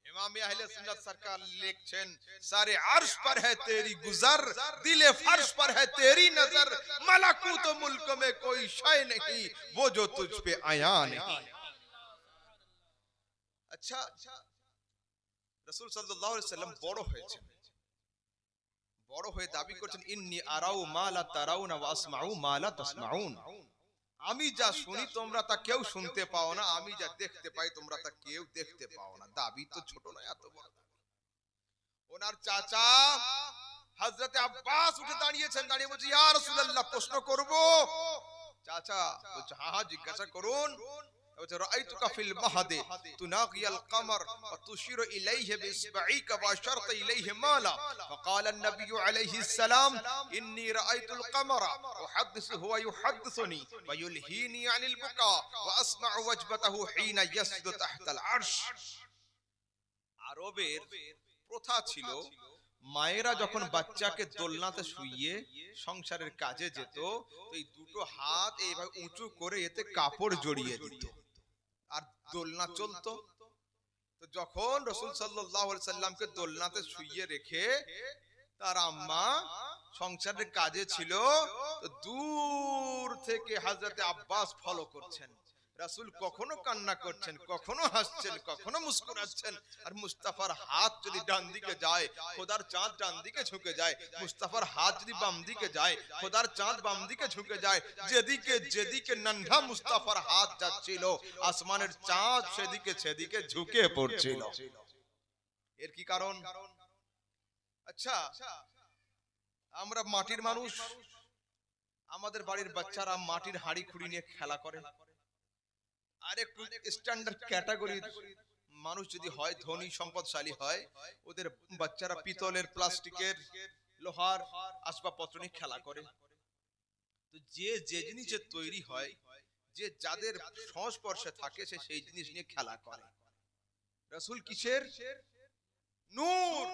इमाम अहले सुन्नत सरकार लिखছেন, सारे अर्श पर है तेरी गुजर, दिले फर्श पर है तेरी नजर, मलकूत मुल्क में कोई शय नहीं वो जो तुझ पे आया नहीं। अच्छा, রাসূল সাল্লাল্লাহু আলাইহি ওয়াসাল্লাম বড় হয়েছেন, বড় হয়ে দাবি করছেন ইন্নী আরাউ মা লা তারাউনা ওয়া আসমাউ মা লা তাসমাউন। আমি যা শুনি তোমরা তা কেউ শুনতে পাও না, আমি যা দেখতে পাই তোমরা তা কেউ দেখতে পাও না। দাবি তো ছোট নয়, এত বড়। ওনার চাচা হযরতে আব্বাস উঠে দাঁড়িয়েছেন, দাঁড়িয়ে বলছে ইয়া রাসূলুল্লাহ প্রশ্ন করব। চাচা বলছে হ্যাঁ হ্যাঁ জিজ্ঞাসা করুন। رأيتك في المهد تناقي القمر وتشير إليه بإصبعيك وأشرت إليه مالا، فقال النبي عليه السلام إني رأيت القمر أحدثه ويحدثني ويلهيني عن البكاء وأسمع وجبته حين يسجد تحت العرش। আরবের প্রথা ছিল মায়েরা যখন বাচ্চাকে দোলনাতে শুইয়ে সংসারের কাজে যেত তো এই দুটো হাত এইভাবে উঁচু করে এতে কাপড় জড়িয়ে দিত আর দোলনা চলতো। তো যখন রাসূল সাল্লাল্লাহু আলাইহি সাল্লামকে দোলনাতে শুইয়ে রেখে তার আম্মা সংসারের কাজে ছিল, তো দূর থেকে হযরতে আব্বাস ফলো করছেন। রাসূল কখনো কান্না করছেন, কখনো হাসছেন, কখনো মুস্কুরাচ্ছেন। আর মুস্তাফার হাত যদি ডান দিকে যায় খোদার চাঁদ ডান দিকে ঝুঁকে যায়, মুস্তাফার হাত যদি বাম দিকে যায় খোদার চাঁদ বাম দিকে ঝুঁকে যায়। যেদিকে যেদিকে নন্হা মুস্তাফার হাত যাচ্ছিল আসমানের চাঁদ সেদিকে সেদিকে ঝুঁকে পড়ছিল। এর কি কারণ? আচ্ছা, আমরা মাটির মানুষ, আমাদের বাড়ির বাচ্চারা মাটির হাড়ি খুঁড়ি নিয়ে খেলা করে। আর একটু স্ট্যান্ডার্ড ক্যাটাগরির মানুষ যদি হয়, ধনী সম্পদশালী হয়, ওদের বাচ্চারা পিতলের, প্লাস্টিকের, লোহার আসবাবপত্র নিয়ে খেলা করে। তো যে যে জিনিসের তৈরি হয়, যে যাদের সংস্পর্শে থাকে সে সেই জিনিস নিয়ে খেলা করে। রাসূল কিসের? নূর।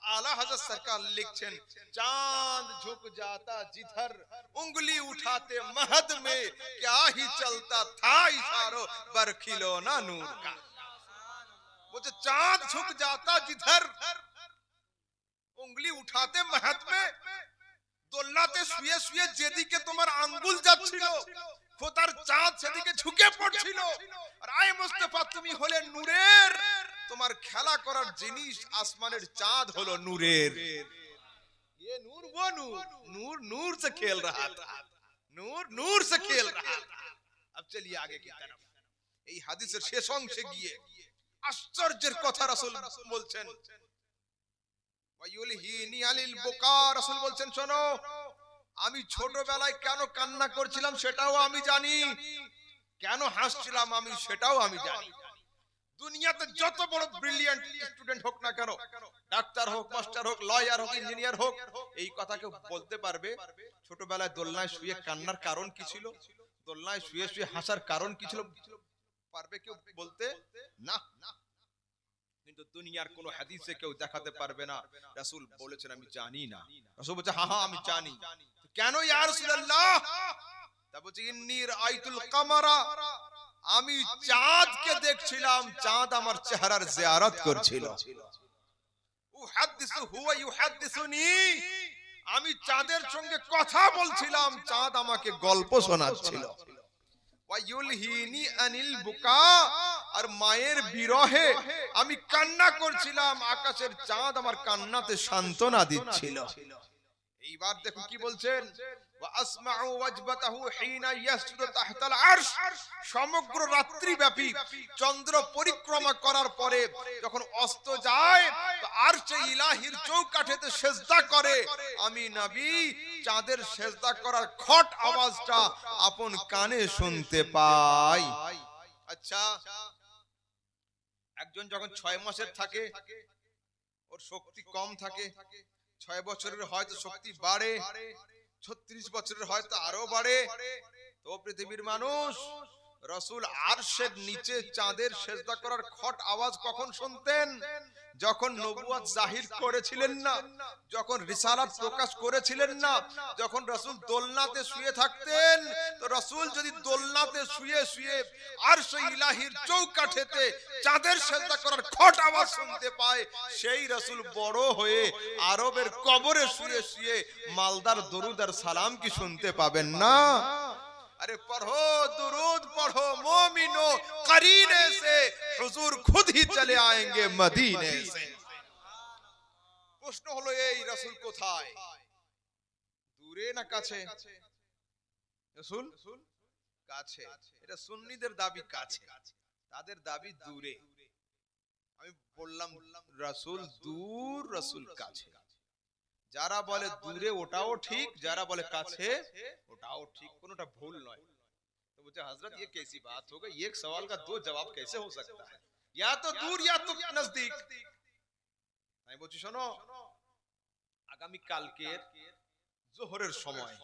आला हजरत सरकार लिखছেন चांद झुक जाता जिधर उंगली उठाते महद में क्या ही चलता था इशारों पर खिलौना नूर का। वो जो चांद झुक जाता जिधर उंगली उठाते महद में, দোলনাতে শুয়ে শুয়ে যেদিকে তোমার আঙ্গুল যাচ্ছিল খোদার চাঁদ সেদিকে ঝুঁকে পড়ছিল। আর আয় মুস্তাফা তুমি হলে নূরের, তোমার খেলা করার জিনিস আসমানের চাঁদ হলো নূরের। ये नूर वो नूर, नूर नूर से खेल रहा था, नूर नूर से खेल रहा था। अब चलिए आगे की तरफ। এই হাদিসের শেষ অংশে গিয়ে আশ্চর্যের কথা রাসূল বলছেন, ওয়ায়ুলহিনি আলিল বুকা। রাসূল বলছেন শোনো, আমি ছোটবেলায় কেন কান্না করছিলাম সেটাও আমি জানি, কেন হাসছিলাম আমি সেটাও আমি জানি। দুনিয়াতে যত বড় ব্রিলিয়ান্ট স্টুডেন্ট হোক না কেন, ডাক্তার হোক, মাস্টার হোক, লয়ার হোক, ইঞ্জিনিয়ার হোক, এই কথা কেউ বলতে পারবে ছোটবেলায় দোলনায় শুয়ে কান্নার কারণ কি ছিল, দোলনায় শুয়ে শুয়ে হাসার কারণ কি ছিল? পারবে কেউ বলতে? না। কিন্তু দুনিয়ার কোন হাদিসে কেউ দেখাতে পারবে না রাসূল বলেছেন আমি জানি না। রাসূল বলছে হ্যাঁ হ্যাঁ আমি জানি। কেন ইয়া রাসূলুল্লাহ? তা বলছে ইন্নী রাআইতুল কামারা, আমি চাঁদকে দেখছিলাম, চাঁদ আমার চেহারার জিয়ারত করছিল। উহাদ্দিসু হুয়া ইউহাদ্দিসুনি, আমি চাঁদের সঙ্গে কথা বলছিলাম, চাঁদ আমাকে গল্প শোনাচ্ছিল। ওয়ায়ুলহিনি আনিল বুকা, আর মায়ের বিরহে আমি কান্না করছিলাম, আকাশের চাঁদ আমার কান্নাতে সান্ত্বনা দিচ্ছিল। এইবার দেখুন কি বলছেন, ওয়া আসমাউ ওয়াজবাতাহু হিনা ইয়াসজুদু তাহতাল আরশ। সমগ্র রাত্রি ব্যাপী চন্দ্র পরিক্রমা করার পরে যখন অস্ত যায় তো আরশে ইলাহির চৌকাঠেতে সিজদা করে, আমি নবী চাঁদের সিজদা করার খট আওয়াজটা আপন কানে শুনতে পাই। আচ্ছা, একজন যখন 6 মাসের থাকে ওর শক্তি কম থাকে, 6 বছরের হয়তো শক্তি বাড়ে, 36 বছরের হয়তো আরো বাড়ে। তো পৃথিবীর মানুষ, রাসূল আরশের নিচে চাঁদের সিজদা করার খট আওয়াজ কখন শুনতেন? যখন নবুয়ত জাহির করেছিলেন না, যখন রিসালাত প্রকাশ করেছিলেন না, যখন রাসূল দোলনাতে শুয়ে থাকতেন। তো রাসূল যদি দোলনাতে শুয়ে শুয়ে আরশে ইলাহির চৌকাঠেতে চাঁদের সিজদা করার খট আওয়াজ শুনতে পায়, সেই রাসূল বড় হয়ে আরবের কবরে শুয়ে শুয়ে মালদার দরুদ আর সালাম কি শুনতে পাবেন না? अरे पढ़ो दुरूद पढ़ो मोमिनो, करीने से हुजूर खुद ही चले आएंगे मदीने से। প্রশ্ন হলো এই, রাসূল কোথায়? দূরে না কাছে? রাসূল কাছে। এটা সুন্নিদের দাবি কাছে, তাদের দাবি দূরে। আমি বললাম রাসূল দূর, রাসূল কাছে। যারা বলে দূরে ওটাও ঠিক, যারা বলে কাছে ওটাও ঠিক, কোনটা ভুল নয়। तो मुझे हजरत ये कैसी बात हो गई, एक सवाल का दो जवाब कैसे हो सकता है, या तो दूर या तो नजदीक। আমি বলছি শোনো, আগামী কালকের জোহরের সময়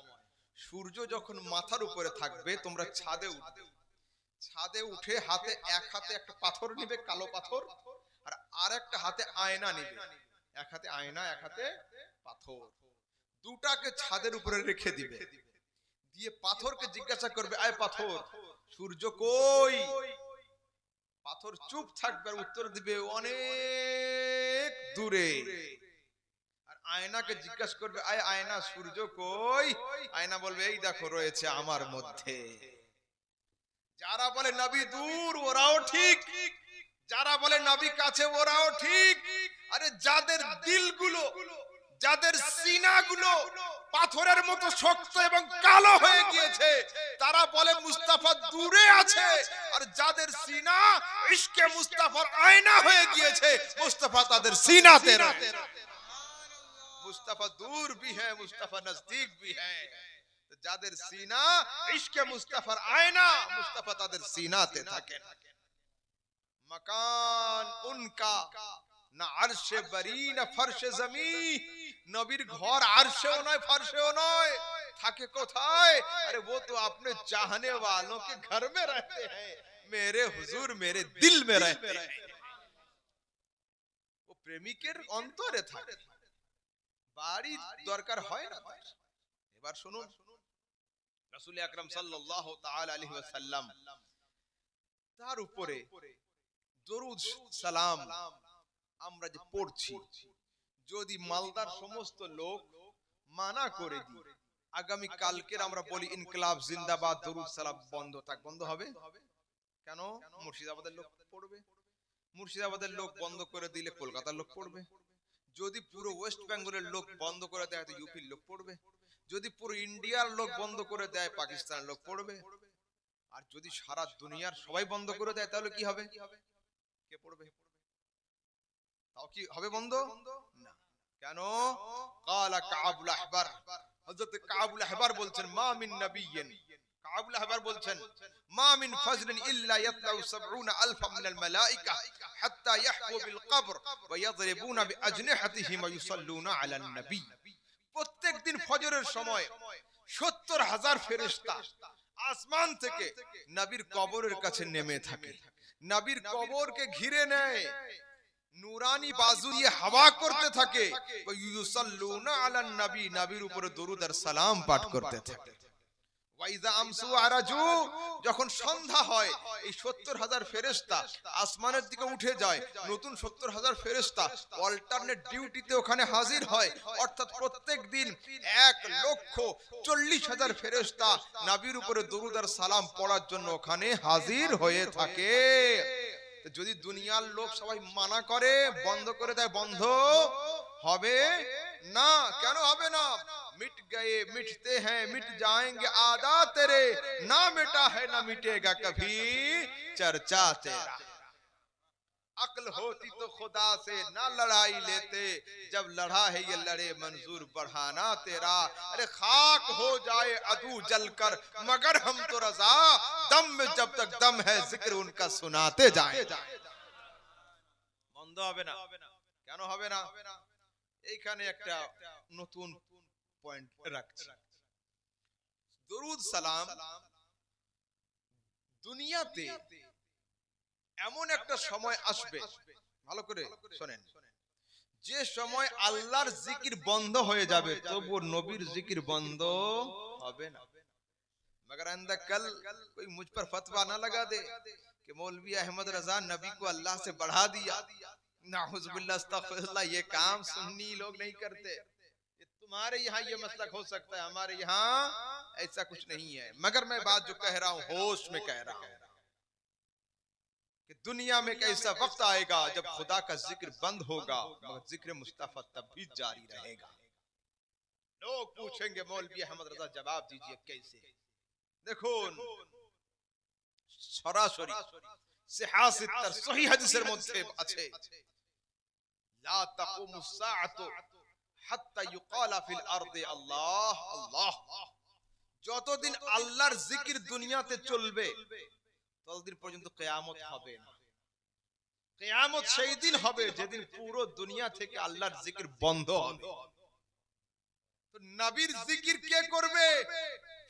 সূর্য যখন মাথার উপরে থাকবে, তোমরা ছাদে উঠবে। ছাদে উঠে হাতে এক হাতে একটা পাথর নিবে, কালো পাথর, আর আরেকটা হাতে আয়না নিবে। এক হাতে আয়না, এক হাতে পাথর, দুটাকে ছাদের উপরে রেখে দিবে। দিয়ে পাথরকে জিজ্ঞাসা করবে, আয় পাথর, সূর্য কই? পাথর চুপ থাকবে, উত্তর দিবে অনেক দূরে। আর আয়নাকে জিজ্ঞাসা করবে, আয় আয়না, সূর্য কই? আয়না বলবে, এই দেখো রয়েছে আমার মধ্যে। যারা বলে নবী দূর ওরাও ঠিক, যারা বলে নবী কাছে ওরাও ঠিক। আরে যাদের দিলগুলো, যাদের সিনাগুলো পাথরের মতো শক্ত এবং কালো হয়ে গিয়েছে, তারা বলে মুস্তাফা দূরে আছে। আর যাদের সিনা ইশকে মুস্তাফার আয়না হয়ে গিয়েছে, মুস্তাফা তাদের সিনাতে রয়েছে। মুস্তাফা দূর भी है, মুস্তাফা नजदीक भी है। যাদের সিনা ইশকে মুস্তাফার আয়না, মুস্তাফা তাদের সিনাতে থাকেন। মাকান উনকা না আরশে বরি না ফরশে জমি। নবীর ঘর আরশেও নয়, ফরশেও নয়, থাকে কোথায়? আরে वो तो अपने चाहने वालों के घर में रहते हैं, मेरे हुजूर मेरे दिल में रहते हैं। वो প্রেমিকের অন্তরে থাকে, বাড়ি দরকার হয় না। এবার শুনুন, রাসূল আকরাম সাল্লাল্লাহু তাআলা আলাইহি ওয়াসাল্লাম তার উপরে দরুদ সালাম আমরা যে পড়ছি, যদি মালদার সমস্ত লোক মানা করে দিই, আগামী কালকের আমরা বলি ইনকিলাব জিন্দাবাদ, দরুদ সালাম বন্ধ থাক, বন্ধ হবে কেন? মুর্শিদাবাদের লোক পড়বে, মুর্শিদাবাদের লোক বন্ধ করে দিলে কলকাতার লোক পড়বে। যদি পুরো ওয়েস্ট বেঙ্গলের লোক বন্ধ করে দেয় তো ইউপির লোক পড়বে। যদি পুরো ইন্ডিয়ার লোক বন্ধ করে দেয় পাকিস্তানের লোক পড়বে। আর যদি সারা দুনিয়ার সবাই বন্ধ করে দেয় তাহলে কি হবে? কে পড়বে? তাও কি হবে বন্ধ? না। কেন? কালা কাবুল আহবার, হযরত কাবুল আহবার বলছেন, মা মিন নাবিয়্যিন, কাবুল আহবার বলছেন, মা মিন ফাজলিন ইল্লা ইয়াতলাউ 70 আলফা মিনাল মালায়েকা হাত্তা ইয়াহফু বিল কবর ওয়া ইয়াদরিবুনা বিআজনিহাতিহিম ওয়া ইউসাল্লুনা আলান নবী। প্রত্যেক দিন ফজরের সময় 70,000 ফেরেশতা আসমান থেকে নবীর কবরের কাছে নেমে থাকে, নবীর কবরকে ঘিরে নেয়, নুরানি বাজু দিয়ে হাওয়া করতে থাকে, ইউসাল্লুনা আলান নবী, নবীর উপরে দরুদ আর সালাম পাঠ করতে থাকে। ওয়াইজা আমসু আরাজু, যখন সন্ধ্যা হয় এই 70,000 ফেরেশতা আসমানের দিকে উঠে যায়, নতুন 70,000 ফেরেশতা অল্টারনেট ডিউটিতে ওখানে হাজির হয়। অর্থাৎ প্রত্যেক দিন 1,40,000 ফেরেশতা নবীর উপরে দরুদ আর সালাম পড়ার জন্য ওখানে হাজির হয়ে থাকে। যদি দুনিয়ার লোক সবাই মানা করে, বন্ধ করে দেয়, বন্ধ হবে না। কেন হবে না? मिट गए मिटते हैं मिट जाएंगे आदा तेरे, ना मिटा है ना मिटेगा कभी चर्चा तेरा। अक्ल होती तो खुदा से ना लड़ाई लेते, जब लड़ा है ये लड़े मंजूर बढ़ाना तेरा। अरे खाक हो जाए अदू जलकर मगर हम तो रजा, दम में जब तक दम है जिक्र उनका सुनाते जाए। বন্ধ হবে না কেন হবে না? এইখানে একটা নতুন পয়েন্ট রাখছি। দরুদ সালাম দুনিয়াতে এমন একটা সময় আসবে, ভালো করে শোনেন, যে সময় আল্লাহর জিকির বন্ধ হয়ে যাবে তবু নবীর জিকির বন্ধ হবে না। मगर आइंदा कल कोई मुझ पर फतवा ना लगा दे कि मौलवी अहमद रजा नबी को अल्लाह से बढ़ा दिया, नाउजुबिल्लाह अस्तगफिरुल्लाह, ये काम सुन्नी लोग नहीं करते। ये तुम्हारे यहाँ ये मसलक हो सकता है, हमारे यहाँ ऐसा कुछ नहीं है। मगर मैं बात जो कह रहा हूँ होश में कह रहा हूँ कि दुनिया में कैसा वक्त आएगा जब खुदा का जिक्र बंद होगा मगर जिक्र मुस्तफा तब भी जारी रहेगा। लोग पूछेंगे मौलवी अहमद रजा जवाब दीजिए कैसे? देखो সরাসরি সিহাসিতার সহিহ হাদিসের মধ্যে আছে, লা তাকুমুস সাআতু হাত্তা ইউকালা ফিল আরদি আল্লাহ আল্লাহ। যতদিন আল্লাহর জিকির দুনিয়াতে চলবে ততদিন পর্যন্ত কিয়ামত হবে না। কিয়ামত সেই দিন হবে যেদিন পুরো দুনিয়া থেকে আল্লাহর জিকির বন্ধ হবে। তো নবীর জিকির কে করবে?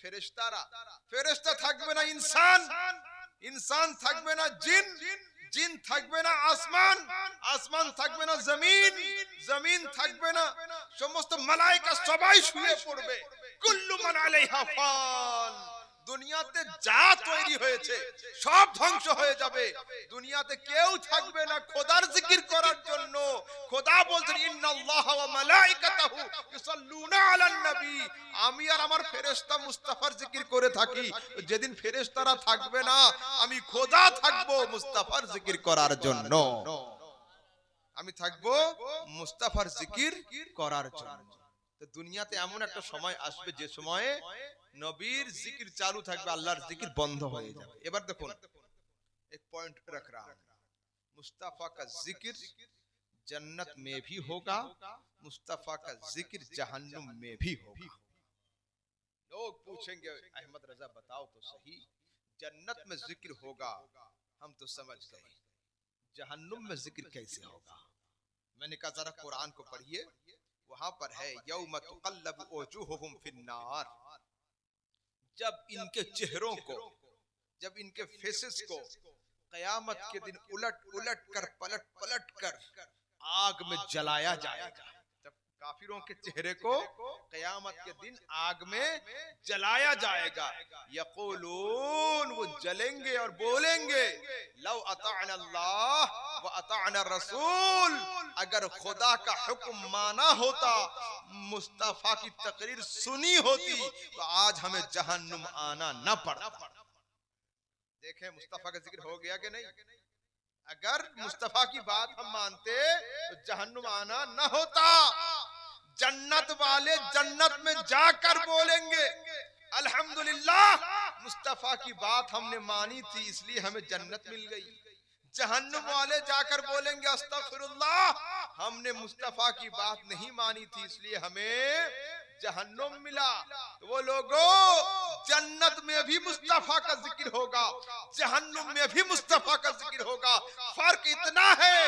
ফেরেশতারা। ফেরেশতা থাকবে না ইনসান, ইনসান থাকবে না জিন, জিন থাকবে না আসমান, আসমান থাকবে না জমিন, জমিন থাকবে না সমস্ত মালায়েকা, সবাই শুয়ে পড়বে। কুল্লু মান আলাইহা ফান। দুনিয়াতে যা তৈরি হয়েছে সব ধ্বংস হয়ে যাবে, দুনিয়াতে কেউ থাকবে না খোদার জিকির করার জন্য। খোদা বলছেন ইন্নাল্লাহা ওয়া মালাইকাতাহু ইউসাল্লুনা আলান নবী, আমি আর আমার ফেরেশতা মুস্তাফার জিকির করে থাকি। যেদিন ফেরেশতারা থাকবে না আমি খোদা থাকবো মুস্তাফার জিকির করার জন্য, আমি থাকবো মুস্তাফার জিকির করার জন্য। তো দুনিয়াতে এমন একটা সময় আসবে যে সময়ে নবীর জিকির চালু থাকবে, আল্লাহর জিকির বন্ধ হয়ে যাবে। এবার দেখুন एक पॉइंट रख रहा हूं, मुस्तफा का जिक्र जन्नत में भी होगा, मुस्तफा का जिक्र जहन्नुम में भी होगा। लोग पूछेंगे अहमद रजा बताओ तो सही, जन्नत में जिक्र होगा हम तो समझ गए, जहन्नुम में जिक्र कैसे होगा? मैंने कहा जरा कुरान को पढ़िए, वहां पर है यौम तुक़ल्लबु वजूहुहुम फिन्नार, जब इनके चेहरों को, जब इनके फेसेस को कयामत के दिन उलट उलट कर पलट पलट कर आग में जलाया जाएगा। जब काफिरों के चेहरे को कयामत के दिन आग में जलाया जाएगा, यक़ूलून, वो जलेंगे और बोलेंगे लौ अताअना अल्लाह व अताअना रसूल, अगर खुदा का हुक्म माना होता, मुस्तफा की तकरीर सुनी होती तो आज हमें जहन्नुम आना न पड़ता। देखें मुस्तफा का जिक्र हो गया कि नहीं? अगर मुस्तफा की बात हम मानते तो जहन्नुम आना न होता। जन्नत वाले जन्नत में जाकर बोलेंगे अल्हम्दुलिल्लाह, मुस्तफा की बात हमने मानी थी इसलिए हमें जन्नत मिल गई। जहन्नुम वाले जाकर बोलेंगे अस्तगफिरुल्लाह, हमने मुस्तफा की बात नहीं मानी थी इसलिए हमें जहन्नुम मिला। तो वो लोगों, जन्नत में भी मुस्तफा का जिक्र होगा, जहन्नुम में भी मुस्तफा का जिक्र होगा। फर्क इतना है,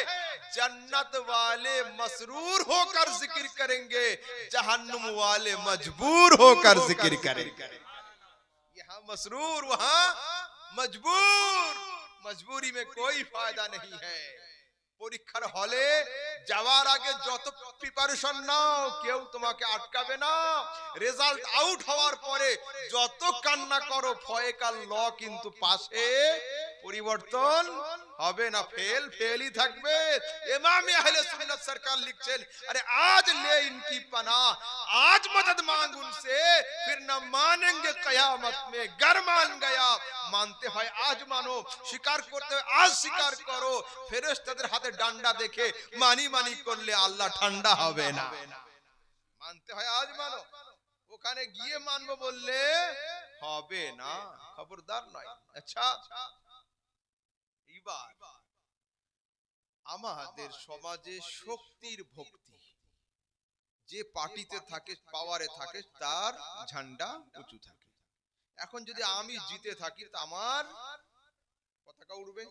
जन्नत वाले मसरूर होकर जिक्र करेंगे, जहन्नुम वाले मजबूर होकर जिक्र करेंगे। यहाँ मसरूर वहाँ मजबूर, मजबूरी में कोई फायदा नहीं है। পরীক্ষার হলে যাওয়ার আগে যত প্রিপারেশন নাও কেউ তোমাকে আটকাবে না, রেজাল্ট আউট হওয়ার পরে যত কান্না করো ভয়ে কাল ল কিন্তু পাশে পরিবর্তন হবে না, ফেল ফেলই থাকবে। ইমাম আহলে সুন্নাত সরকার লিখছেন, अरे आज ले इनकी पनाह, आज मदद मांग उनसे, फिर न मानेंगे कयामत में। गर मान गया, मानते হয় আজ মানো, স্বীকার করতে হয় আজ স্বীকার করো। ফেরেশতাদের হাতে ডান্ডা দেখে মানি মানি করলে আল্লাহ ঠান্ডা হবে না। মানতে হয় আজ মানো, ওখানে গিয়ে মানবো বললে হবে না, খবরদার নয়। আচ্ছা, এইবার আমাদের সমাজে শক্তির ভক্তি, যে পার্টিতে থাকে, পাওয়ারে থাকে, তার ঝান্ডা উঁচু থাকে। এখন যদি আমি জিতে থাকি তো আমার পতাকা উড়বে,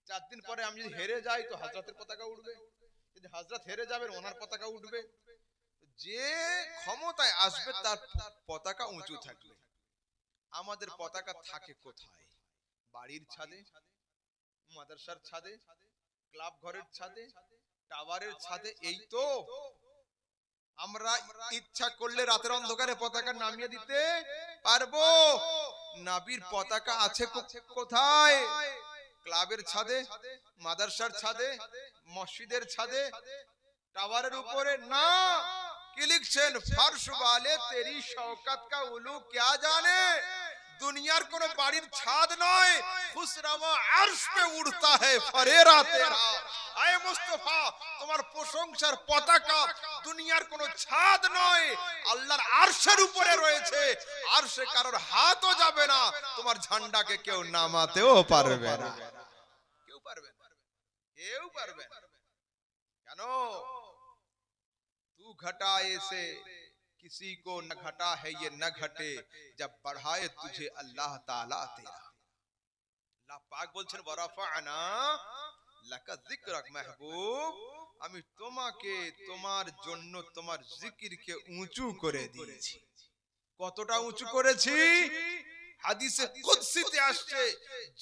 4 দিন পরে আমি যদি হেরে যাই তো হযরতের পতাকা উড়বে, যদি হযরত হেরে যাবেন ওনার পতাকা উঠবে। যে ক্ষমতায় আসবে তার পতাকা উঁচু থাকবে। আমাদের পতাকা থাকে কোথায়? বাড়ির ছাদে, মাদ্রাসার ছাদে, ক্লাব ঘরের ছাদে, টাওয়ারের ছাদে। এই তো আমরা ইচ্ছা করলে রাতের অন্ধকারে পতাকা নামিয়ে দিতে পারবো। নবীর পতাকা আছে কোথায়? ক্লাবের ছাদে, মাদ্রাসার ছাদে, মসজিদের ছাদে, টাওয়ারের উপরে না। কি লিখছেন? ফরশ वाले तेरी शौकत का उलू क्या जाने। দুনিয়ার কোন বাড়ির ছাদ নয়, খুসরামা আরশ पे उड़ता है फरेरा तेरा। আয় মুস্তাফা, তোমার প্রশংসার পতাকা দুনিয়ার কোন ছাদ নয়, আল্লাহর আরশের উপরে রয়েছে। আরশে কারোর হাতও যাবে না, তোমার ঝান্ডাকে কেউ নামাতেও পারবে না। কেউ পারবে না, কেউ পারবে না। কেন? तू घटा ऐसे किसी को न घटा है ये न घटे जब बढ़ाए तुझे अल्लाह ताला तेरा। अल्लाह पाक বলছেন ওয়ারাফা'না লাকা যিকরাক মাহবুব, আমি তোমাকে তোমার জন্য তোমার জিকিরকে উঁচু করে দিয়েছি। কতটা উঁচু করেছি? হাদিসে কুদসিতে আসছে,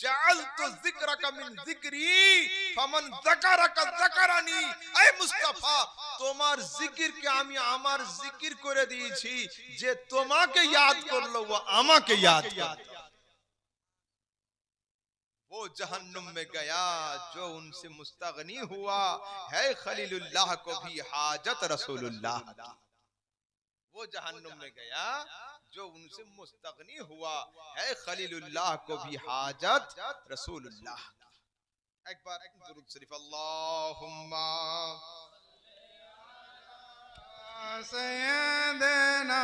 জাআলতু যিকরাকা মিন যিকরি ফামান যাকারাকা যাকারানি। এ মুস্তাফা, তোমার জিকিরকে আমি আমার জিকির করে দিয়েছি, যে তোমাকে याद করলো ও আমাকে याद করলো। वो जहन्नुम में गया जो उनसे मुस्तगनी हुआ है खलीलुल्लाह को भी हाजत रसूलुल्लाह की। वो जहन्नुम में गया जो उनसे मुस्तगनी हुआ है खलीलुल्लाह को भी हाजत रसूलुल्लाह की। एक बार दुरूद शरीफ अल्लाहुम्मा सैयदना।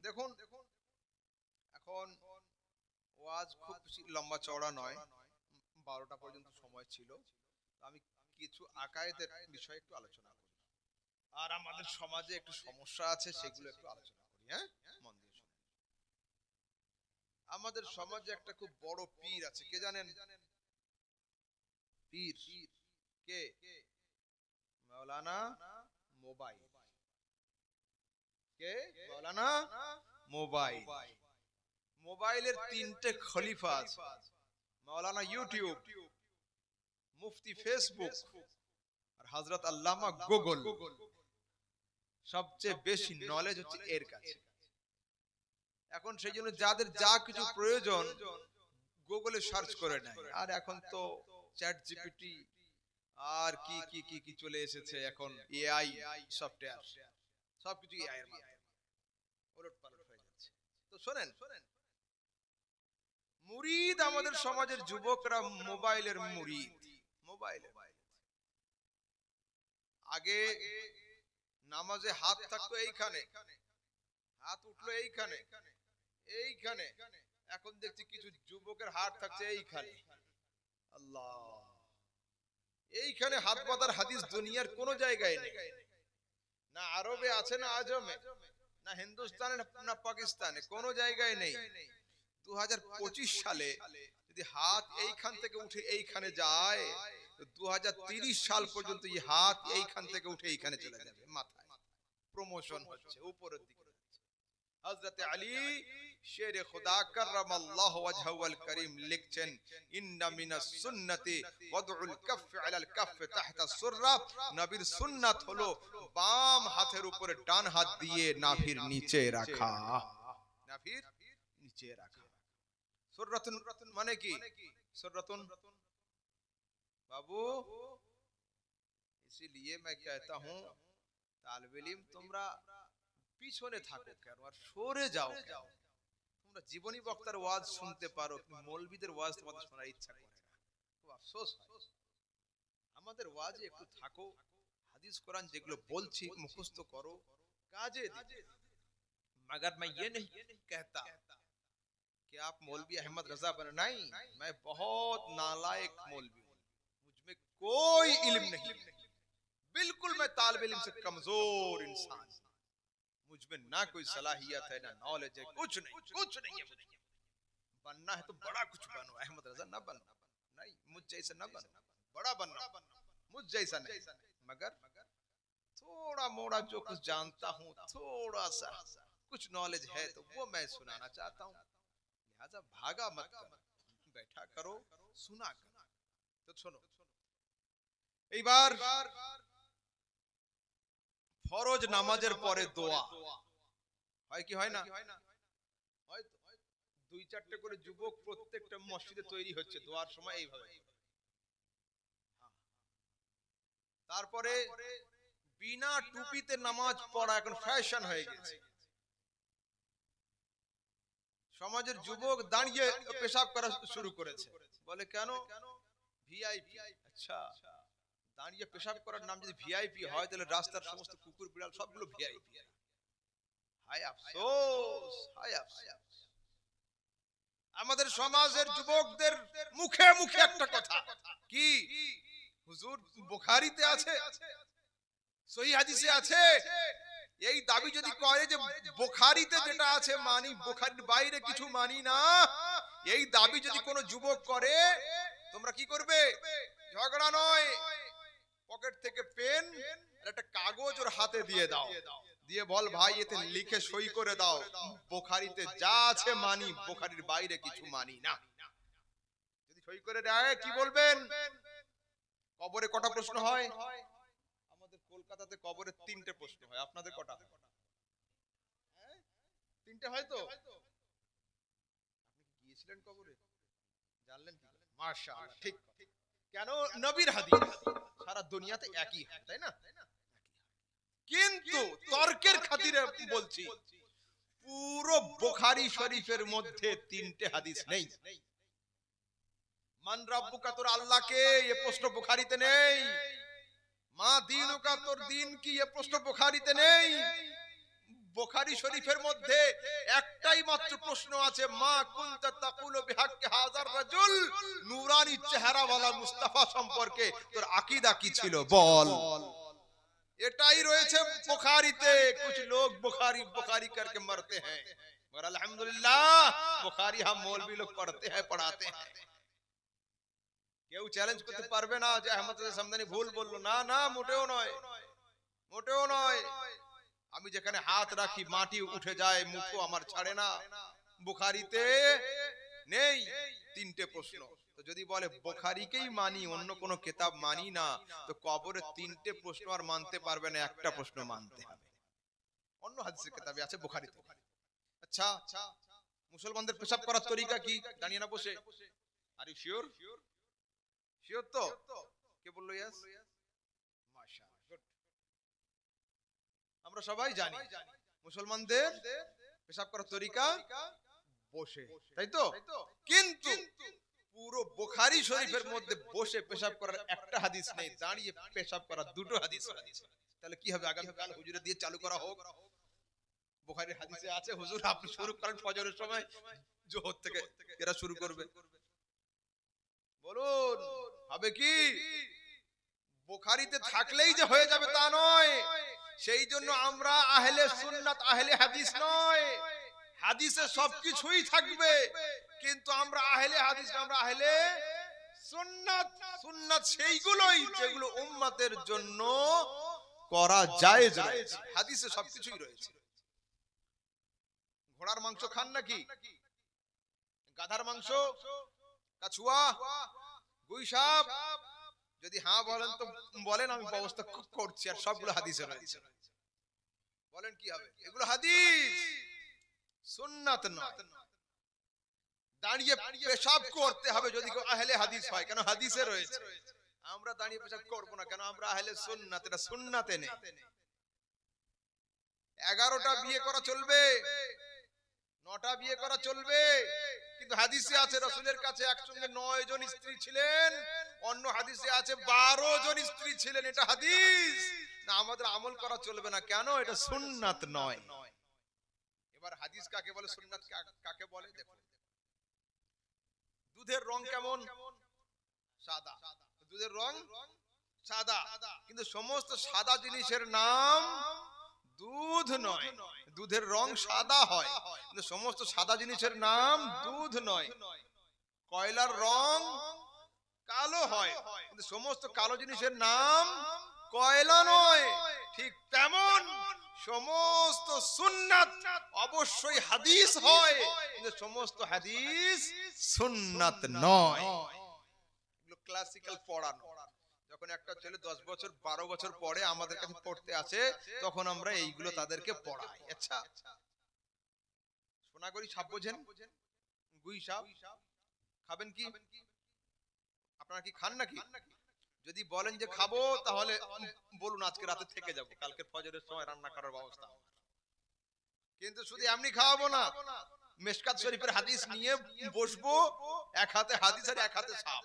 দেখুন, এখন ওয়াজ খুব বেশি লম্বা চওড়া নয়, 12টা পর্যন্ত সময় ছিল। আমি কিছু আকায়েদের বিষয়ে একটু আলোচনা করি, আর আমাদের সমাজে একটু সমস্যা আছে সেগুলো একটু আলোচনা করি। হ্যাঁ, মন দিয়ে শুনুন। আমাদের সমাজে একটা খুব বড় পীর আছে, কে জানেন? পীর কে? মাওলানা মোবাইল। কে? মাওলানা মোবাইল। মোবাইলের 3টে খলিফা আছে, মাওলানা ইউটিউব, মুফতি ফেসবুক, আর হযরত আল্লামা গুগল। সবচেয়ে বেশি নলেজ হচ্ছে এর কাছে। এখন সেই জন্য যাদের যা কিছু প্রয়োজন গুগলে সার্চ করে নেয়। আর এখন তো চ্যাট জিপিটি আর কি কি কি কি চলে এসেছে, এখন এআই সফটওয়্যার, সবকিছু এআই এর মাধ্যমে ওলটপালট হয়ে যাচ্ছে। তো শোনেন, মুরিদ আমাদের সমাজের যুবকরা মোবাইলের মুরিদ। মোবাইলের আগে নামাজে হাত থাকতো এইখানে, হাত উঠলো এইখানে, এইখানে। এখন দেখছি কিছু যুবকের হাত থাকছে এইখানে। আল্লাহ, এইখানে হাত বাঁধার হাদিস দুনিয়ার কোন জায়গায় নেই। না আরবে আছে, না আজমে, না হিন্দুস্তানে, না পাকিস্তানে, কোন জায়গায় নেই। 2025 সালে যদি হাত এইখান থেকে উঠে এইখানে যায়, তো 2030 সাল পর্যন্ত এই হাত এইখান থেকে উঠে এইখানে চলে যাবে। মাথায় প্রমোশন হচ্ছে, উপরের দিকে। হযরত আলী শের খুদা কাররামাল্লাহু ওয়াজহুল করিম লিখছেন, ইন্না মিনাস সুন্নতি ওয়াদউল কাফ আলাল কাফ তাহতা সুররা। নবীর সুন্নাত হলো বাম হাতের উপরে ডান হাত দিয়ে নাভির নিচে রাখা। নাভির নিচে রাখা। সুররাতুন মানে কি? সুররাতুন বাবু, इसीलिए मैं कहता हूं তালিবে ইলম তোমরা পিছনে থাকো কেন, আর সরে যাও কেন? তোমরা জীবনী বক্তার ওয়াজ শুনতে পারো, মৌলবীদের ওয়াজ তোমাদের শোনার ইচ্ছা করে না। খুব আফসোস হয়। আমাদের ওয়াজে একটু থাকো, হাদিস কোরআন যেগুলো বলছি মুখস্থ করো, কাজে দিবে। मगर मैं ये नहीं कहता कि आप मौलवी अहमद रजा बने, नहीं, मैं बहुत नालायक मौलवी हूं, मुझ में कोई इल्म नहीं, बिल्कुल मैं तालिब इल्म से कमजोर इंसान, मुझ में ना कोई सलाहियत है ना नॉलेज है, कुछ नहीं है मुझ में। बनना है तो बड़ा कुछ बनो, अहमद रजा ना बनना, नहीं, मुझ जैसा ना बनो, बड़ा बनना, मुझ जैसा नहीं, मगर थोड़ा मोड़ा जो कुछ जानता हूँ, थोड़ा सा कुछ नॉलेज है तो वो मैं सुनाना चाहता हूँ, लिहाजा भागा मत करो, बैठा करो, सुना करो। तो सुनो, এইবার ফরজ নামাজের পরে দোয়া হয় কি হয় না? হয় তো। দুই চারটে করে যুবক প্রত্যেকটা মসজিদে তৈরি হচ্ছে দোয়ার সময় এইভাবে। তারপরে বিনা টুপিতে নামাজ পড়া এখন ফ্যাশন হয়ে গেছে। সমাজের যুবক দাঁড়িয়ে পেশাব করা শুরু করেছে, বলে কেন? ভিআইপি। আচ্ছা, দাঁড়িয়ে পেশাব করার নাম যদি ভিআইপি হয় তাহলে রাস্তার সমস্ত কুকুর বিড়াল সবগুলো ভিআইপি। হায় আফসোস, হায় আফসোস। আমাদের সমাজের যুবকদের মুখে মুখে একটা কথা, কি হুজুর বুখারীতে আছে, সহিহ হাদিসে আছে, এই দাবি যদি করে যে বুখারীতে যেটা আছে মানি, বুখারীর বাইরে কিছু মানি না, এই দাবি যদি কোনো যুবক করে, তোমরা কি করবে? ঝগড়া নয়, পকেট থেকে পেন আর একটা কাগজ ওর হাতে দিয়ে দাও, দিয়ে বল ভাই এতে লিখে সই করে দাও, বুখারীতে যা আছে মানি, বুখারীর বাইরে কিছু মানি না। যদি সই করে দেয় কি বলবেন? কবরে কটা প্রশ্ন হয়? আমাদের কলকাতাতে কবরে 3টে প্রশ্ন হয়, আপনাদের কটা? 3টে হয় তো? আপনি কি গিয়েছিলেন কবরে? জানলেন কি? মাশাআল্লাহ, ঠিক। কেন? নবীর হাদিস সারা দুনিয়াতে একই হয়, তাই না? কিন্তু তর্কের খাতিরে বলছি, পুরো বুখারী শরীফের মধ্যে 3টে হাদিস নেই। মান রাব্বুকা, তোর আল্লাহ কে, এই প্রশ্ন বুখারীতে নেই। মা দীনুকা, তোর দ্বীন কি, এই প্রশ্ন বুখারীতে নেই। বুখারী শরীফের মধ্যে একটাই মাত্র প্রশ্ন আছে, মা কুনতা তাকুলু বিহাক্কি হাযার রাজুল, নূরানি চেহারাওয়ালা মুস্তাফা সম্পর্কে তোর আকীদা কি ছিল বল। এটাই রয়েছে বুখারীতে। कुछ लोग बुखारी बुखारी करके मरते हैं, मगर अल्हम्दुलिल्लाह बुखारी हम मौलवी लोग पढ़ते हैं, पढ़ाते हैं। কেউ চ্যালেঞ্জ করতে পারবে না যে আহমদ সামদানি ভুল বললো, না না, মোটেও নয়, মোটেও নয়। আমি যেখানে হাত রাখি মাটি উঠে যায়, মুখও আমার ছাড়ে না। বুখারীতে নেই 3টে প্রশ্ন। তো যদি বলে বুখারীকেই মানি, অন্য কোনো কিতাব মানি না, তো কবরে 3টে প্রশ্ন আর মানতে পারবে না, একটা প্রশ্ন মানতে হবে। অন্য হাদিসের কিতাবে আছে, বুখারীতে। আচ্ছা, মুসলমানদের পেশাব করার তরিকা কি? দাঁড়িয়ে না বসে? Are you sure? শিওর তো? কে বললো ইয়েস? মাশাআল্লাহ, গুড। আমরা সবাই জানি মুসলমানদের পেশাব করার তরিকা বসে, তাই তো? কিন্তু পুরো বুখারী শরীফের মধ্যে বসে পেশাব করার একটা হাদিস নেই, দাঁড়িয়ে পেশাব করার 2টো হাদিস আছে। তাহলে কি হবে? আগামী কাল হুজুরে দিয়ে চালু করা হোক। বুখারীর হাদিসে আছে হুজুর আপনি শুরু করেন ফজরের সময়, জোহর থেকে এরা শুরু করবে। বলুন হবে কি? বুখারীতে থাকলেই যে হয়ে যাবে তা নয়। সেই জন্য আমরা আহলে সুন্নাত, আহলে হাদিস নয়। হাদিসে সবকিছুই থাকবে, কিন্তু আমরা আহলে হাদিস না, আমরা আহলে সুন্নাত। সুন্নাত সেইগুলোই যেগুলো উম্মতের জন্য করা জায়েজ রয়েছে, হাদিসে সবকিছুই রয়েছে। ঘোড়ার মাংস খান নাকি? গাধার মাংস, কাছুয়া, গুইসাপ? যদি হ্যাঁ বলেন তো বলেন, আমি ব্যবস্থা করছি। আর সবগুলো হাদিসে রয়েছে, বলেন কি হবে? এগুলো হাদিস, সুন্নাত নয়। দাঁড়িয়ে পেশাব করতে হবে যদি কেউ আহলে হাদিস হয়, কেন হাদিসে রয়েছে। আমরা দাঁড়িয়ে পেশাব করব না, কেন আমরা আহলে সুন্নাত, এটা সুন্নাতে নেই। 11টা বিয়ে করা চলবে, 9টা বিয়ে করা চলবে, কিন্তু হাদিসে আছে রাসূলের কাছে একসঙ্গে 9 জন স্ত্রী ছিলেন, অন্য হাদিসে আছে 12 জন স্ত্রী ছিলেন। এটা হাদিস না, আমাদের আমল করা চলবে না, কেন? এটা সুন্নাত নয়। এবার হাদিস কাকে বলে, সুন্নাত কাকে বলে? দেখো, দুধের রং কেমন? সাদা। দুধের রং সাদা, কিন্তু সমস্ত সাদা জিনিসের নাম দুধ নয়। দুধের রং সাদা হয়, কিন্তু সমস্ত সাদা জিনিসের নাম দুধ নয়। কয়লার রং কালো হয়, কিন্তু সমস্ত কালো জিনিসের নাম কয়লা নয়। ঠিক তেমন সমস্ত সুন্নাত অবশ্যই হাদিস হয়, কিন্তু সমস্ত হাদিস সুন্নাত নয়। এগুলো ক্লাসিক্যাল পড়ানো। যখন একটা ছেলে 10 বছর 12 বছর পরে আমাদের কাছে পড়তে আসে, তখন আমরা এইগুলো তাদেরকে পড়াই। আচ্ছা, সোনাগরি সাপ বোঝেন? গুই সাপ খাবেন কি? আপনারা কি খান নাকি? যদি বলেন যে খাবো, তাহলে বলুন, আজকে রাতে থেকে যাব, কালকে ফজরের সময় রান্না করার ব্যবস্থা। কিন্তু শুধু এমনি খাওয়াবো না, মিশকাত শরীফের হাদিস নিয়ে বসবো, এক হাতে হাদিস আর এক হাতে সাপ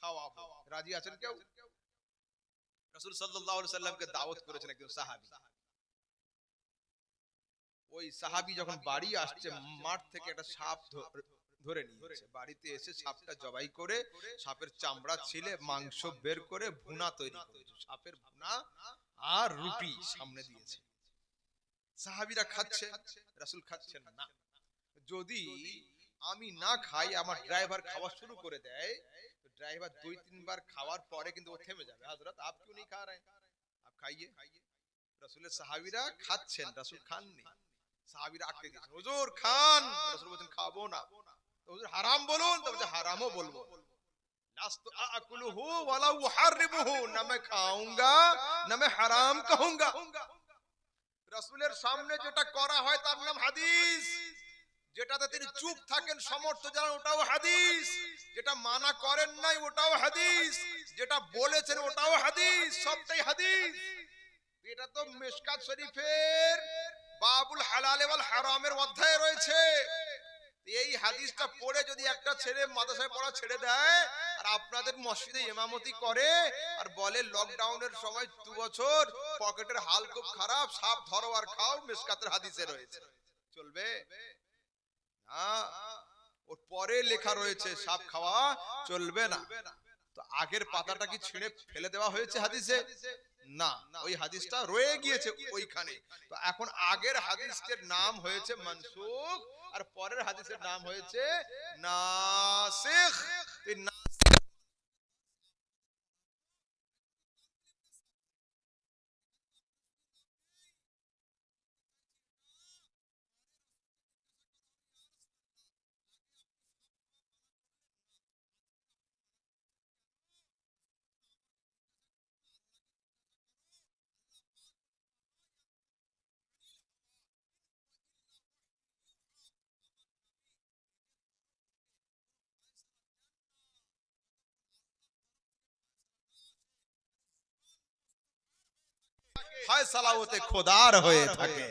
খাওয়াবো। রাজি আছেন কেউ? রাসূল সাল্লাল্লাহু আলাইহি সাল্লামকে দাওয়াত করেছেন একজন সাহাবী। ওই সাহাবী যখন বাড়ি আসছে, মাঠ থেকে একটা সাপ ধরে নিয়েছে। বাড়িতে এসে সাপটা জবাই করে সাপের চামড়া ছিলে মাংস বের করে ভুনা তৈরি করেছে। সাপের ভুনা আর রুটি সামনে দিয়েছে। সাহাবীরা খাচ্ছে, রাসূল খাচ্ছেন না। যদি আমি না খাই, আমার ড্রাইভার খাওয়া শুরু করে দেয়, তো ড্রাইভার 2-3 বার খাওয়ার পরে কিন্তু ও থেমে যাবে। হযরত আপ क्यों नहीं खा रहे हैं? आप खाइए। রাসূলের সাহাবীরা খাচ্ছেন, রাসূল খাননি। সাহাবীরা আটকে দিয়েছেন, হুজুর খান। রাসূল বলেন খাবো না। তো হুজুর হারাম বলুন, তো বলছে হারামও বলবো। লাস্তু আকুলুহু ওয়ালা উহারিমুহু, না मैं খাऊंगा না मैं হারাম कहूंगा। রাসূলের সামনে যেটা করা হয় তার নাম হাদিস। যেটাতে তিনি চুপ থাকেন, সমর্থ জানান, ওটাও হাদিস। যেটা মানা করেন নাই, ওটাও হাদিস। যেটা বলেছেন, ওটাও হাদিস। সবটাই হাদিস। এটা তো মিশকাত শরীফের বাবুল হালাল ওয়াল হারামের অধ্যায়ে রয়েছে। এই হাদিসটা পড়ে যদি একটা ছেলে মাদ্রাসায় পড়া ছেড়ে দেয় আর আপনাদের মসজিদে ইমামতি করে আর বলে লকডাউনের সময় 2 বছর পকেটের হাল খুব খারাপ, সাপ ধরো আর খাও, মিশকাতের হাদিসে রয়েছে, চলবে না? ওর পরে লেখা রয়েছে সাপ খাওয়া চলবে না। তো আগের পাতাটা কি ছিঁড়ে ফেলে দেওয়া হয়েছে হাদিসে? না, ওই হাদিসটা রয়ে গিয়েছে ওইখানে। তো এখন আগের হাদিসের নাম হয়েছে মানসুখ, আর পরের হাদিসের নাম হয়েছে নাসিখ। ফয়সালা হতে খোদার হয়ে থাকে।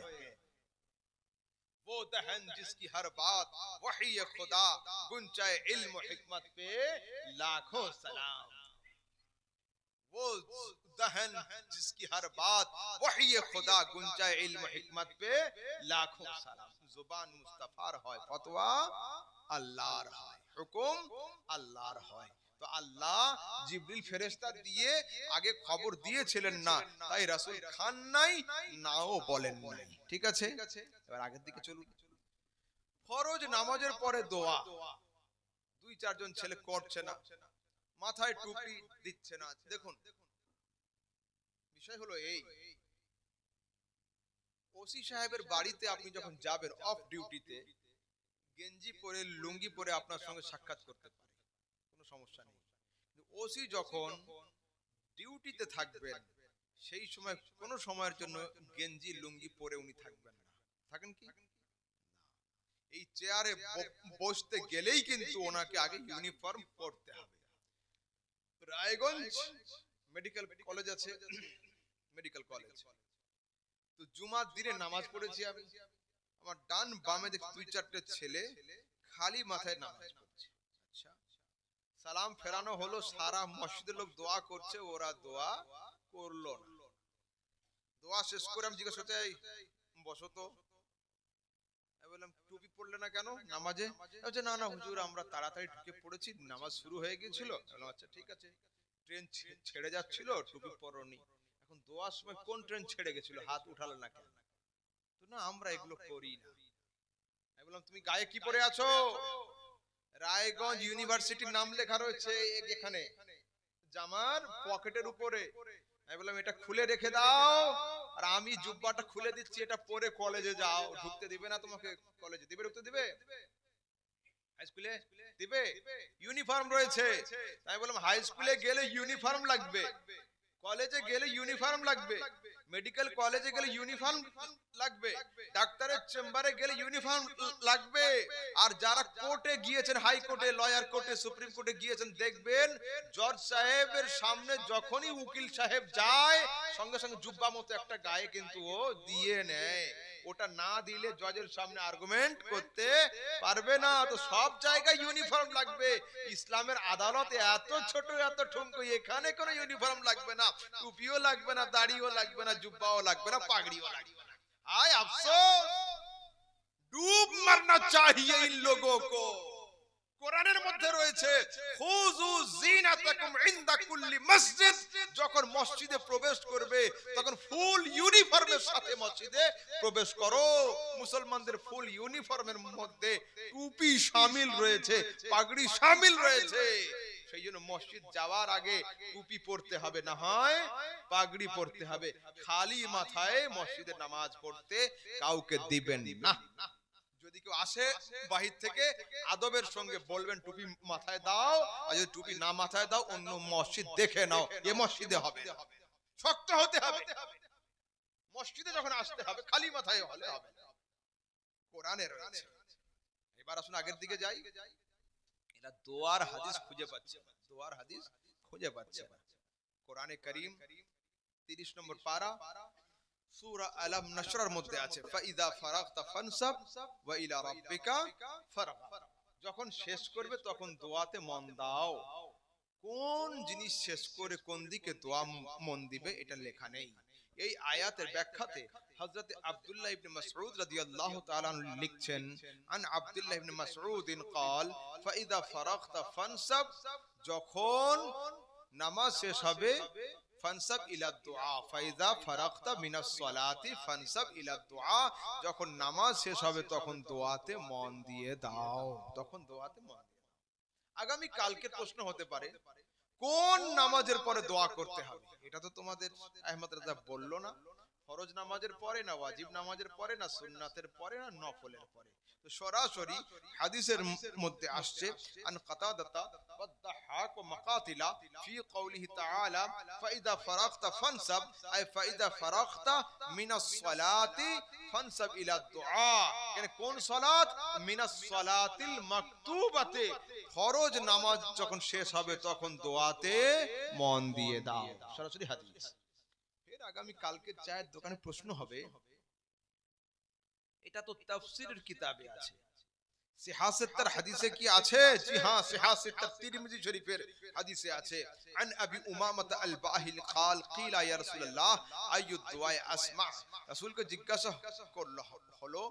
वो दहन जिसकी हर बात वही खुदा, गुंचाए इल्म हिकमत पे लाखों सलाम। वो दहन जिसकी हर बात वही खुदा, गुंचाए इल्म हिकमत पे लाखों सलाम। जुबान मुस्तफार হয়, ফতোয়া আল্লাহর হয়, হুকুম আল্লাহর হয়। তো আল্লাহ জিবরিল ফেরেশতা দিয়ে আগে খবর দিয়েছিলেন না, তাই রাসূল খান নাই, নাও বলেন নাই। ঠিক আছে, এবার আগের দিকে চলুন। ফরজ নামাজের পরে দোয়া 2-4 জন ছেলে করছে না, মাথায় টুপি দিচ্ছে না। দেখুন, বিষয় হলো এই, ওসি সাহেবের বাড়িতে আপনি যখন যাবেন অফ ডিউটিতে, গেঞ্জি পরে লুঙ্গি পরে আপনার সঙ্গে সাক্ষাৎ করতে পারে, কোনো সমস্যা নেই। ওসি যখন ডিউটিতে থাকবেন, সেই সময় কোনো সময়ের জন্য গেঞ্জি লুঙ্গি পরে উনি থাকবেন না। থাকেন কি? এই চেয়ারে বসতে গেলেই কিন্তু ওনাকে আগে ইউনিফর্ম পরতে হবে। রায়গঞ্জ মেডিকেল কলেজ আছে, মেডিকেল কলেজ, তো জুমার দিনে নামাজ পড়েছি আমি, আমার ডান বামে দেখি 2-4টে ছেলে খালি মাথায় নামাজ পড়ছে। আচ্ছা, সালাম ফেরানো হলো, সারা মসজিদের লোক দোয়া করছে, ওরা দোয়া করলো না। দোয়া শেষ করে আমি জিজ্ঞেস করতে, বসো তো, বললাম টুপি পরলে না কেন নামাজে? বলছে না না হুজুর আমরা তাড়াতাড়ি ঢুকে পড়েছি, নামাজ শুরু হয়ে গিয়েছিল। বললাম আচ্ছা ঠিক আছে, ট্রেন ছেড়ে যাচ্ছিল টুপি পরনি, এখন দোয়ার সময় কোন ট্রেন ছেড়ে গেছিল, হাত উঠালে না কেন? তো না আমরা এগুলো করি না। আমি বললাম তুমি গায়ে কি পরে আছো? রায়গঞ্জ ইউনিভার্সিটির নাম লেখা রয়েছে এখানে জামার পকেটের উপরে। আমি বললাম এটা খুলে রেখে দাও, আর আমি জুব্বাটা খুলে দিচ্ছি, এটা পরে কলেজে যাও। ঢুকতে দিবে না তোমাকে? কলেজে দিবে? ঢুকতে দিবে? হাই স্কুলে দিবে? ইউনিফর্ম রয়েছে। আমি বললাম হাই স্কুলে গেলে ইউনিফর্ম লাগবে, কলেজে গেলে ইউনিফর্ম লাগবে, মেডিকেল কলেজে গেলে ইউনিফর্ম লাগবে, ডাক্তারের চেম্বারে গেলে ইউনিফর্ম লাগবে। আর যারা কোর্টে গিয়েছেন, হাইকোর্টে, লয়ার কোর্টে, সুপ্রিম কোর্টে গিয়েছেন, দেখবেন জজ সাহেবের সামনে যখনই উকিল সাহেব যায় সঙ্গে সঙ্গে জুব্বা মতো একটা গায়ে কিন্তু ও দিয়ে নেয়। ওটা না দিলে জজের সামনে আর্গুমেন্ট করতে পারবে না। তো সব জায়গায় ইউনিফর্ম লাগবে। ইসলামের আদালতে এত ছোট এত ঠুনকো, এখানে কোনো ইউনিফর্ম লাগবে না, টুপিও লাগবে না, দাড়িও লাগবে না, জুব্বাও লাগবে না, পাগড়িও লাগবে না। আয় আফসোস, ডুব মারনা চাহিয়ে ইন লোগোं को। কোরআনের মধ্যে রয়েছে খুযু যিনাতাকুম ইনদা কুল্লি মসজিদ। যখন মসজিদে প্রবেশ করবে তখন ফুল ইউনিফর্মের সাথে মসজিদে প্রবেশ করো। মুসলমানদের ফুল ইউনিফর্মের মধ্যে টুপি শামিল রয়েছে, পাগড়ি শামিল রয়েছে। সেই জন্য মসজিদ যাওয়ার আগে টুপি পরতে হবে, না হয় পাগড়ি পরতে হবে। খালি মাথায় মসজিদে নামাজ পড়তে কাউকে দিবেন না। যদি কেউ আসে বাহির থেকে আদবের সঙ্গে বলবেন টুপি মাথায় দাও, আর যদি টুপি না মাথায় দাও অন্য মসজিদ দেখে নাও, এ মসজিদে হবে। শক্ত হতে হবে, মসজিদে যখন আসতে হবে খালি মাথায় হলে হবে না। কোরআনে রয়েছে। এবার আসুন আগের দিকে যাই। এরা দোয়ার হাদিস খুঁজে পাচ্ছে না, দোয়ার হাদিস খুঁজে পাচ্ছে না। কোরআনে কারীম 30 নম্বর পারা সূরা আলাম নাশরার মধ্যে আছে ফাইদা ফারাগতা ফানসাব ওয়া ইলা রাব্বিকা ফারগাব। যখন শেষ করবে তখন দোয়াতে মন দাও। কোন জিনিস শেষ করে কোন দিকে দোয়া মন দিবে এটা লেখা নেই। এই আয়াতের ব্যাখ্যাতে হযরত আব্দুল্লাহ ইবনে মাসউদ রাদিয়াল্লাহু তাআলা আনহু লিখছেন, আন আব্দুল্লাহ ইবনে মাসউদ قال ফাইদা ফারাগতা ফানসাব, যখন নামাজ শেষ হবে ফানসাব ইলা দুআ, ফাইদা ফারাগতা মিনাস সালাতি ফানসাব ইলা দুআ, যখন নামাজ শেষ হবে তখন দোয়াতে মন দিয়ে দাও, তখন দোয়াতে মন দিয়ে দাও। আগামী কালকে প্রশ্ন হতে পারে কোন নামাজের পরে দোয়া করতে হবে? এটা তো তোমাদের আহমদ রাজা বললো না। ফরজ নামাজের পরে না ওয়াজিব নামাজের পরে না সুন্নাতের পরে না নফলের পরে। তো সরাসরি হাদিসের মধ্যে আসছে আন কাতাদাতা ওয়াদ-দাহাক ওয়া মাকাতিলা ফি কওলিহি তাআলা ফাইদা ফারাগতা ফানসাব, আই ফাইদা ফারাগতা মিনাস সালাতি ফানসাব ইলা দুআ। মানে কোন সালাত? মিনাস সালাতিল মাকতুবাতে, ফরজ নামাজ যখন শেষ হবে তখন দোয়াতে মন দিয়ে দাও। সরাসরি হাদিস। ফের আগামী কালকে চায়ের দোকানে প্রশ্ন হবে, এটা তো তাফসীরের কিতাবে আছে, সিহাসিত্তার হাদিসে কি আছে? জি হ্যাঁ, সিহাসিত্তার তিরমিজি শরীফের হাদিসে আছে। আন আবি উমামাহ আল বাহিল قال قيل يا رسول الله اي الدعاء اسمع। রাসূলকে জিজ্ঞাসা করলো হলো,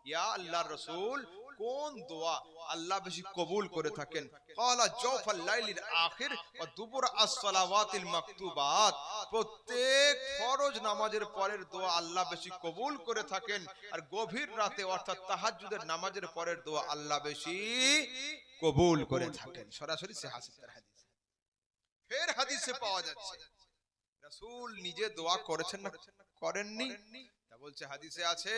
ইয়া আল্লাহর রাসূল কোন দোয়া আল্লাহ বেশি কবুল করে থাকেন? ক্বালা জাওফাল লাইলিল আখির ওয়া দুবুর আস-সালাওয়াতিল মাকতুবাত, প্রত্যেক ফরজ নামাজের পরের দোয়া আল্লাহ বেশি কবুল করে থাকেন, আর গভীর রাতে অর্থাৎ তাহাজ্জুদের নামাজের পরের দোয়া আল্লাহ বেশি কবুল করে থাকেন। সরাসরি সিহাসিত্তার হাদিস। ফের হাদিসে পাওয়া যাচ্ছে রাসূল নিজে দোয়া করেছেন না করেননি? তা বলছে হাদিসে আছে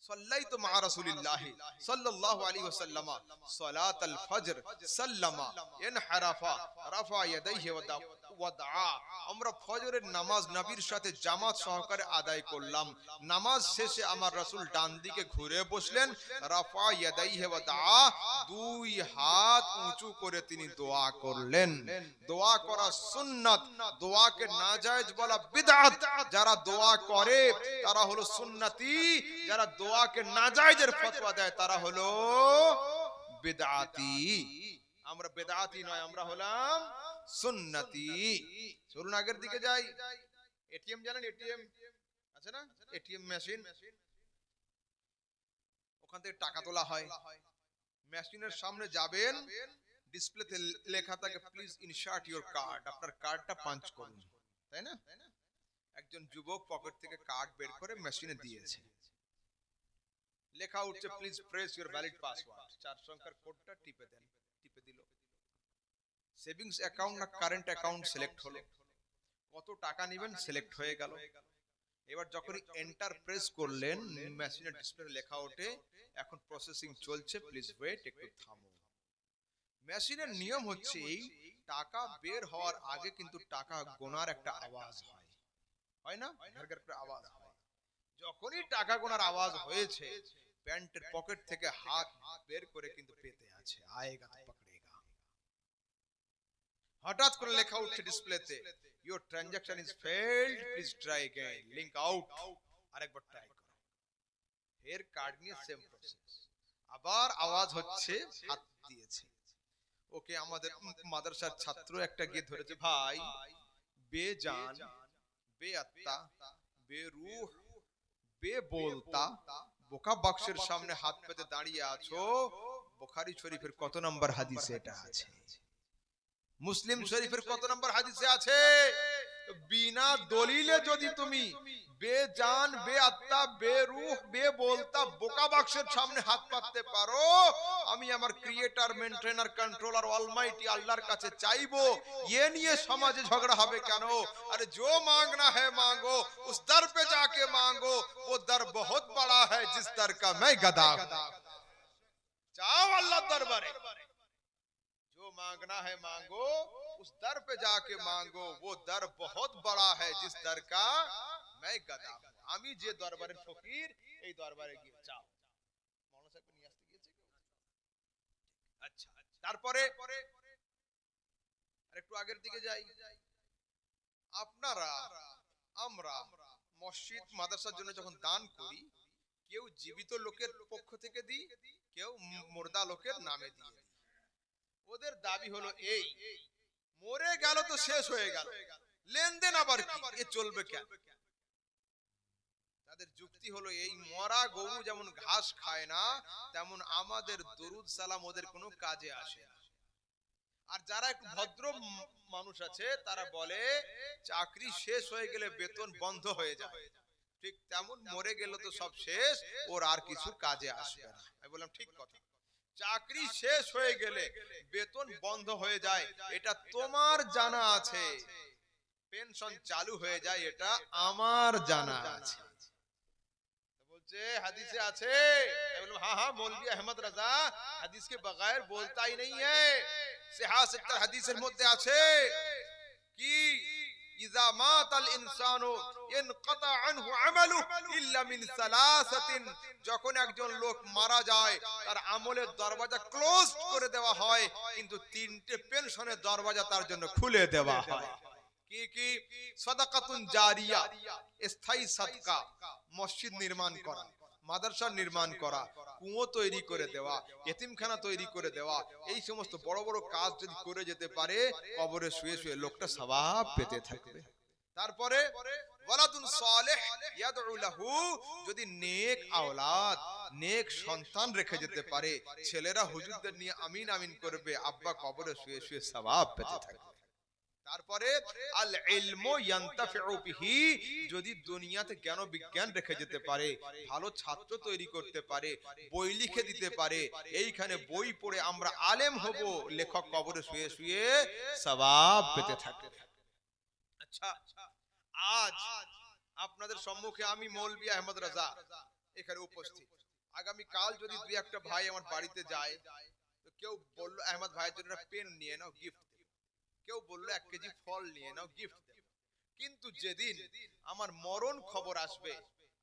সাল্লাইতু মা রাসূলিল্লাহি সাল্লাল্লাহু আলাইহি ওয়াসাল্লাম সালাতাল ফজর সাল্লামা ইনহারাফা রাফা ইয়াদাইহি ওয়া দাআ। আমরা ফজরের নামাজ নবীর সাথে জামাত সহকারে আদায় করলাম। নামাজ শেষে আমার রাসূল ডান দিকে ঘুরে বসলেন, রাফা ইয়াদাইহি ওয়া দাআ, দুই হাত উঁচু করে তিনি দোয়া করলেন। দোয়া করা সুন্নাত, দোয়াকে নাজায়েজ বলা বিদআত। যারা দোয়া করে তারা হলো সুন্নতি, যারা দোয়াকে নাজায়েজের ফতোয়া দেয় তারা হলো বিদআতি। আমরা বিদআতি নয়, আমরা হলাম সুন্নতি। চলুন আগের দিকে যাই। এটিএম জানেন? এটিএম আছে না, এটিএম মেশিন। ওখান থেকে টাকা তোলা হয়। মেশিনের সামনে যাবেন, ডিসপ্লেতে লেখা থাকে প্লিজ ইনসার্ট ইওর কার্ড, আপনার কার্ডটা পাঞ্চ করুন, তাই না? একজন যুবক পকেট থেকে কার্ড বের করে মেশিনে দিয়েছে, লেখা উঠছে please press your valid password, 4 সংখ্যার কোডটা টিপে দেন। টিপে দিল। সেভিংস অ্যাকাউন্ট না কারেন্ট অ্যাকাউন্ট সিলেক্ট হলো, কত টাকা নেবেন সিলেক্ট হয়ে গেল। এবার যখনই এন্টার প্রেস করলেন, মেশিনের ডিসপ্লে লেখা ওঠে এখন প্রসেসিং চলছে, প্লিজ ওয়েট, একটু থামো। মেশিনের নিয়ম হচ্ছে এই, টাকা বের হওয়ার আগে কিন্তু টাকা গোনার একটা আওয়াজ হয়, হয় না? ঘরঘর করে আওয়াজ হয়। যখনই টাকা গোনার আওয়াজ হয়েছে, প্যান্টের পকেট থেকে হাত বের করে কিন্তু পেতে আছে, আয়েগা তো পকড়েগা। হঠাৎ করে লেখা উঠছে ডিসপ্লেতে your transaction is failed, please try again, link out, আরেকবার ট্রাই করো। এর কার্ড নিয়ে সেম প্রসেস, আবার আওয়াজ হচ্ছে, হাত দিয়েছে। ওকে আমাদের মাদ্রাসার ছাত্র একটা গিয়ে ধরেছে, ভাই বেজান, বেআত্তা, বেরূহ, বেবোলতা, বোকা বাক্সের সামনে হাত পেতে দাঁড়িয়ে আছো, বুখারী শরীফের কত নম্বর হাদিসে এটা আছে? মুসলিম শরীফের কত নম্বর হাদিসে আছে? বিনা দলিলে যদি তুমি বেজান, বেআত্তা, বেরূহ, বেবোলতা, বোকা বাক্সের সামনে হাত পাততে পারো, আমি আমার ক্রিয়েটর, মেইনটেইনার, কন্ট্রোলার অলমাইটি আল্লাহর কাছে চাইবো, ये নিয়ে সমাজে ঝগড়া হবে কেন? আরে जो मांगना है मांगो, उस दर पे जाके मांगो, वो दर बहुत बड़ा है जिस दर का मैं गदा। চাও আল্লাহর দরবারে, जो मांगना है मांगो, उस दर पे जाके मांगो, वो दर बहुत बड़ा है जिस दर का मैं गदा। আমি যে দরবারের ফকির, এই দরবারে গিয়ে চাও। মাওলানা সাহেব নিয়ে আসতে গিয়েছে কেউ? আচ্ছা, তারপরে আরেকটু আগের দিকে যাই। আপনারা আমরা মসজিদ মাদ্রাসার জন্য যখন দান করি, কেউ জীবিত লোকের পক্ষ থেকে দিই, কেউ মুর্দা লোকের নামে দিয়ে দিই। ওদের দাবি হলো এই, মরে গেল তো শেষ হয়ে গেল, লেনদেন আবার কি, এ চলবে কেন? তাদের যুক্তি হলো এই, মরা গরু যেমন ঘাস খায় না, তেমন আমাদের দরুদ সালাম ওদের কোনো কাজে আসে না। আর যারা একটু ভদ্র মানুষ আছে, তারা বলে চাকরি শেষ হয়ে গেলে বেতন বন্ধ হয়ে যায়, ঠিক তেমন মরে গেল তো সব শেষ, ওর আর কিছু কাজে আসবে না। আমি বললাম ঠিক কথা, চাকরি শেষ হয়ে গেলে বেতন বন্ধ হয়ে যায় এটা তোমার জানা আছে, পেনশন চালু হয়ে যায় এটা আমার জানা আছে। বলছে হাদিসে আছে। আমি বললাম हाँ हाँ मौलवी अहमद रजा হাদিস के बगैर बोलता ही नहीं है। সিহাহ সিত্তার হাদিসের মধ্যে আছে কি ইযা মাতাল ইনসানু ইনকাতা আনহু আমালু ইল্লা মিন সালাসাতিন, যখন একজন লোক মারা যায় তার আমলের দরজা ক্লোজ করে দেওয়া হয়, কিন্তু তিনটে পেনশনের দরজা তার জন্য খুলে দেওয়া হয়। কি কি? সাদাকাতুন জারিয়া, স্থায়ী সাদকা, মসজিদ নির্মাণ করা, মাদ্রাসা নির্মাণ করা, কুয়ো তৈরি করে দেওয়া, এতিমখানা তৈরি করে দেওয়া, এই সমস্ত বড় বড় কাজ যদি করে যেতে পারে, কবরে শুয়ে শুয়ে লোকটা সওয়াব পেতে থাকবে। তারপরে ওয়ালাদুন সালেহ ইয়াদউ লাহু, যদি নেক আওলাদ, নেক সন্তান রেখে যেতে পারে, ছেলেরা হুজুরদের নিয়ে আমিন আমিন করবে, আব্বা কবরে শুয়ে শুয়ে সওয়াব পেতে থাকবে। তারপরে আল ইলমু ইয়ানতাফিউ বিহি, যদি দুনিয়াতে জ্ঞান বিজ্ঞান রেখে যেতে পারে, ভালো ছাত্র তৈরি করতে পারে, বই লিখে দিতে পারে, এইখানে বই পড়ে আমরা আলেম হব, লেখক কবরে শুয়ে শুয়ে সওয়াব পেতে থাকে। আচ্ছা, আজ আপনাদের সম্মুখে আমি মৌলভী আহমদ রাজা এখানে উপস্থিত। আগামী কাল যদি দুই একটা ভাই আমার বাড়িতে যায়, তো কেউ বলল আহমদ ভাইয়ের জন্য পেন নিয়ে নাও, গিফট, কেউ বললো 1 কেজি ফল নিয়ে নাও, গিফট। কিন্তু যেদিন আমার মরণ খবর আসবে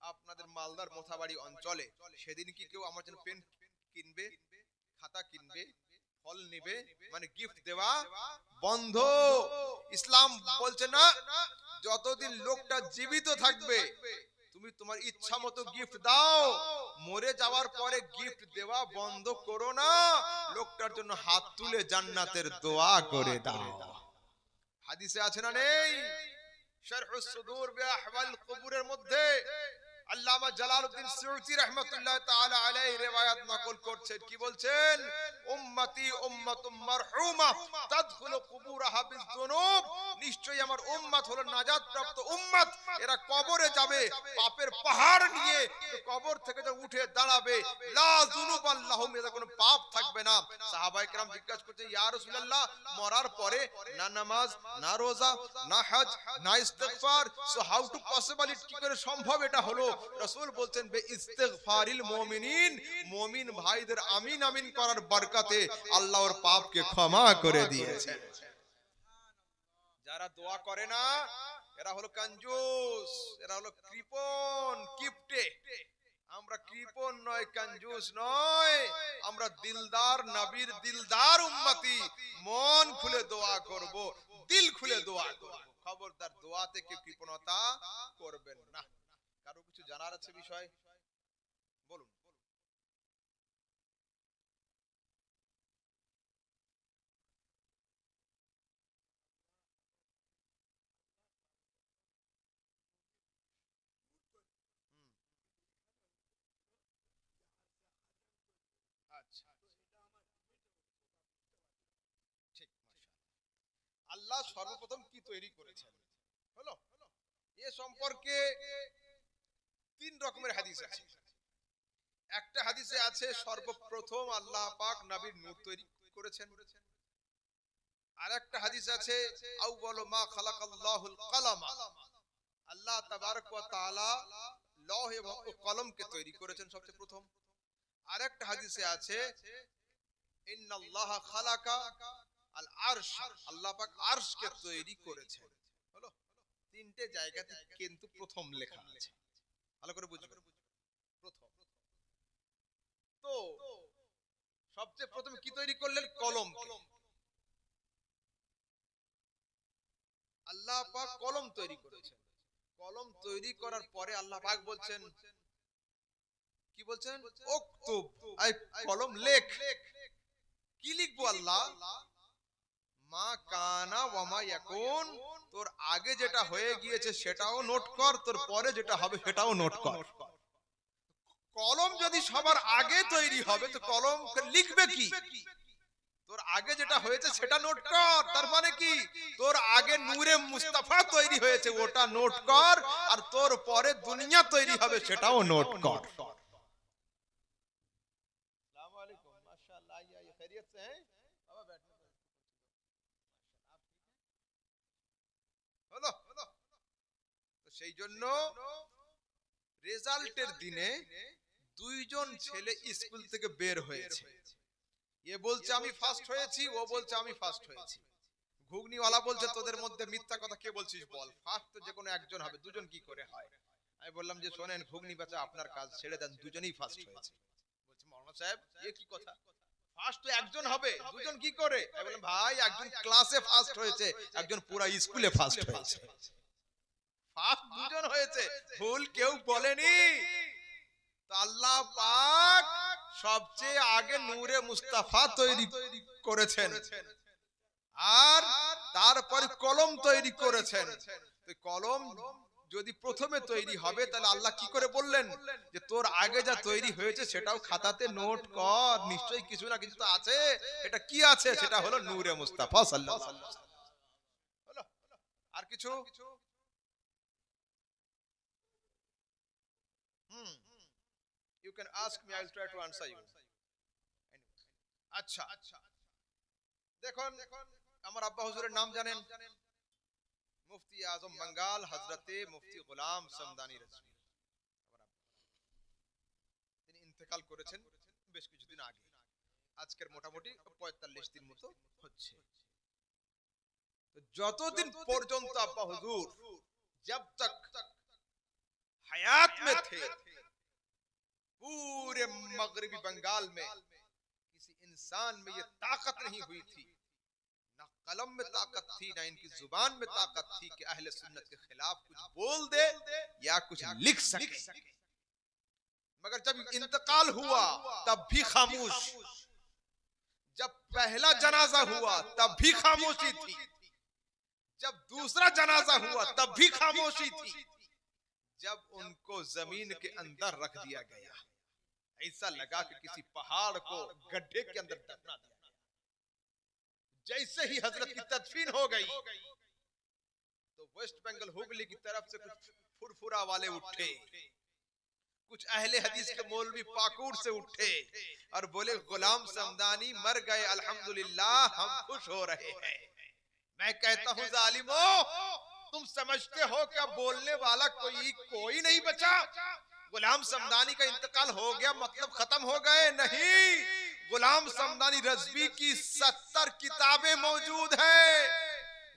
আপনাদের মালদার মোথাবাড়ি অঞ্চলে, সেদিন কি কেউ আমার জন্য পেন কিনবে, খাতা কিনবে, ফল নিবে? মানে গিফট দেওয়া বন্ধ। ইসলাম বলছে না, যতদিন লোকটা জীবিত থাকবে তুমি তোমার ইচ্ছা মতো গিফট দাও, মরে যাওয়ার পরে গিফট দেওয়া বন্ধ করো না, লোকটার জন্য হাত তুলে জান্নাতের দোয়া করে দাও। হাদিসে আছে না নেই? শারহুস সুদূর বিআহওয়াল কুবুরের মধ্যে আল্লামা জালালউদ্দিন সুয়ুতি রাহমাতুল্লাহ তাআলা আলাইহি রিওয়ায়াত নকল করছেন, কি বলছেন? উম্মতি উম্মাতুম মারহুমা তাদখুলু কুবুরাহা বিযুনুব, নিশ্চয়ই আমার উম্মত হলো নাজাত প্রাপ্ত উম্মত, এরা কবরে যাবে পাপের পাহাড় নিয়ে, কবর থেকে যখন উঠে দাঁড়াবে লা যুনুবান লাহুম, এদের কোনো পাপ থাকবে না। সাহাবায়ে কেরাম জিজ্ঞাসা করতে, ইয়া রাসূলুল্লাহ, মরার পরে না নামাজ, না রোজা, না হজ, না ইস্তিগফার, সো হাউ টু পসিবল, কি করে সম্ভব এটা হলো? রাসূল বলছেন, বে ইস্তিগফারিল মুমিনিন, মুমিন ভাইদের আমিন আমিন করার বরকতে আল্লাহ ওর পাপকে ক্ষমা করে দিয়েছেন। যারা দোয়া করে না এরা হলো কঞ্জুস, এরা হলো কৃপণ, কিপটে। আমরা কৃপণ নয়, কঞ্জুস নয়, আমরা দিলদার, নবীর দিলদার উম্মতি। মন খুলে দোয়া করব, দিল খুলে দোয়া করব। খবরদার দোয়াতে কেউ কৃপণতা করবেন না। কারো কিছু জানার আছে বিষয়? বলুন। আচ্ছা, ঠিক, মাশাআল্লাহ। আল্লাহ সর্বপ্রথম কি তৈরি করেছেন হলো, এ সম্পর্কে তিন রকমের হাদিস আছে। একটা হাদিসে আছে সর্বপ্রথম আল্লাহ পাক নবীর নূর তৈরি করেছেন। আর একটা হাদিস আছে আউয়ালু মা খালাকাল্লাহুল কলম, আল্লাহ তাবারক ওয়া তাআলা লৌহ এবং কলমকে তৈরি করেছেন সবচেয়ে প্রথম। আর একটা হাদিসে আছে ইন্নাল্লাহা খালাকা আল আরশ, আল্লাহ পাক আরশকে তৈরি করেছেন। হলো, তিনটে জায়গাতে কিন্তু প্রথম লেখা আছে, ভালো করে বুঝবেন। প্রথম তো সবচেয়ে প্রথমে কি তৈরি করলেন? কলমকে। আল্লাহ পাক কলম তৈরি করেছেন। কলম তৈরি করার পরে আল্লাহ পাক বলছেন, কি বলছেন? উকতুব, আই কলম লেখ। কি লিখবো আল্লাহ? মা কানা ওয়া মা ইয়াকুন, তোর আগে যেটা হয়ে গিয়েছে সেটাও নোট কর, তোর পরে যেটা হবে সেটাও নোট কর। কলম যদি সবার আগে তৈরি হবে তো কলম লিখবে কি? তোর আগে যেটা হয়েছে সেটা নোট কর। তার মানে কি? তোর আগে নূরে মুস্তাফা তৈরি হয়েছে ওটা নোট কর, আর তোর পরে দুনিয়া তৈরি হবে সেটাও নোট কর। আসসালামু আলাইকুম, মাশাআল্লাহ, আইয়া खैरियत से हैं बाबा? बैठो। হলো, তো সেই জন্য রেজাল্টের দিনে দুইজন ছেলে স্কুল থেকে বের হয়েছে, এ বলছে আমি ফার্স্ট হয়েছি, ও বলছে আমি ফার্স্ট হয়েছি। ঘুগনিওয়ালা বলছে তোদের মধ্যে মিথ্যা কথা কে বলছিস বল, ফার্স্ট তো যে কোনো একজন হবে, দুজন কি করে হয়? আমি বললাম যে শোনেন, ঘুগনি বেচা আপনার কাজ ছেড়ে দেন, দুজনেই ফার্স্ট হয়েছে। বলছে মাওলানা সাহেব এ কি কথা, ফার্স্ট তো একজন হবে, দুজন কি করে? আমি বললাম ভাই, একজন ক্লাসে ফার্স্ট হয়েছে, একজন পুরো স্কুলে ফার্স্ট হয়েছে। ফার্স্ট দুজন হয়েছে, ভুল কেউ বলেনি। তো আল্লাহ পাক সবচেয়ে আগে নূরে মুস্তাফা তৈরি করেছেন, আর তারপর কলম তৈরি করেছেন। তো কলম যদি প্রথমে তৈরি হবে তাহলে আল্লাহ কি করে বললেন যে তোর আগে যা তৈরি হয়েছে সেটাও খাতাতে নোট কর, নিশ্চয়ই কিছু না কিছু তো আছে। এটা কি আছে? সেটা হলো নূরে মুস্তাফা সাল্লাল্লাহু আলাইহি ওয়াসাল্লাম। হলো, আর কিছু? You can ask me, I will try to answer you. আচ্ছা, দেখুন, আমার আব্বা হুজুরের নাম জানেন? মুফতি আজম বাঙ্গাল হযরতে মুফতি গোলাম সমদানি রাজভী। তিনি ইন্তেকাল করেছেন বেশ কিছুদিন আগে, আজকের মোটামুটি 45 দিন মতো হচ্ছে। তো যতদিন পর্যন্ত আব্বা হুজুর जब तक हयात में थे, पूरे मगरबी बंगाल में किसी इंसान में ये ताकत नहीं हुई थी, ना कलम में ताकत थी, ना इनकी जुबान में ताकत थी कि अहले सुन्नत के खिलाफ कुछ बोल दे या कुछ लिख सके। मगर जब इंतकाल हुआ तब भी खामोश, जब पहला जनाजा हुआ तब भी खामोशी थी, जब दूसरा जनाजा हुआ तब भी खामोशी थी, जब उनको जमीन के अंदर रख दिया गया, ऐसा लगा कि किसी पहाड़ को गड्ढे के अंदर दफना दिया। जैसे ही हजरत की तदफीन हो गई तो वेस्ट बंगाल हुगली की तरफ से कुछ फुरफुरा वाले उठे, कुछ अहले हदीस के मौलवी पाकुड़ से उठे और बोले गुलाम समदानी मर गए, अल्हम्दुलिल्लाह हम खुश हो रहे हैं। मैं कहता हूं जालिमो, तुम समझते हो क्या बोलने वाला कोई नहीं बचा? गुलाम समदानी का इंतकाल हो गया मतलब खत्म हो गए? नहीं, गुलाम समदानी रज़वी की 70 किताबें मौजूद हैं।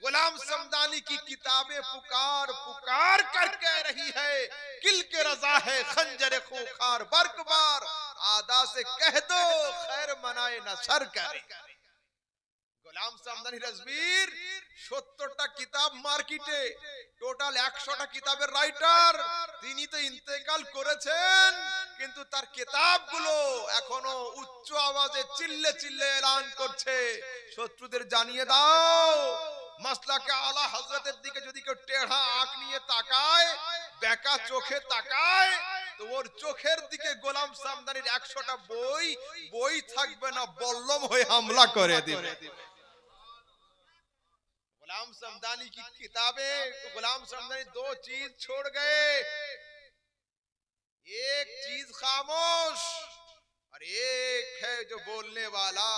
गुलाम समदानी की किताबें पुकार पुकार कर कह रही है, किल के रजा है खंजर खूंखार बरकबार, आदा से कह दो खैर मनाए न सर करे। গোলাম সামদানি রাজবীর 70টা কিতাব মার্কেটে, টোটাল 100টা কিতাবের রাইটার। তিনি তো ইন্তেকাল করেছেন, কিন্তু তার কিতাবগুলো এখনো উচ্চ আওয়াজে চিল্লে চিল্লে এলান করছে, শত্রুদের জানিয়ে দাও মাসলাকে আলা হযরতের দিকে যদি কেউ টেढ़ा আঁখ নিয়ে তাকায়, বেকা চোখে তাকায়, তো ওর চোখের দিকে গোলাম সামদানির 100টা বই থাকবে না, বল্লম হয়ে হামলা করে দিবে। गुलाम समदानी की किताबें, तो गुलाम समदानी 2 चीज छोड़ गए, एक चीज खामोश और एक है जो बोलने वाला।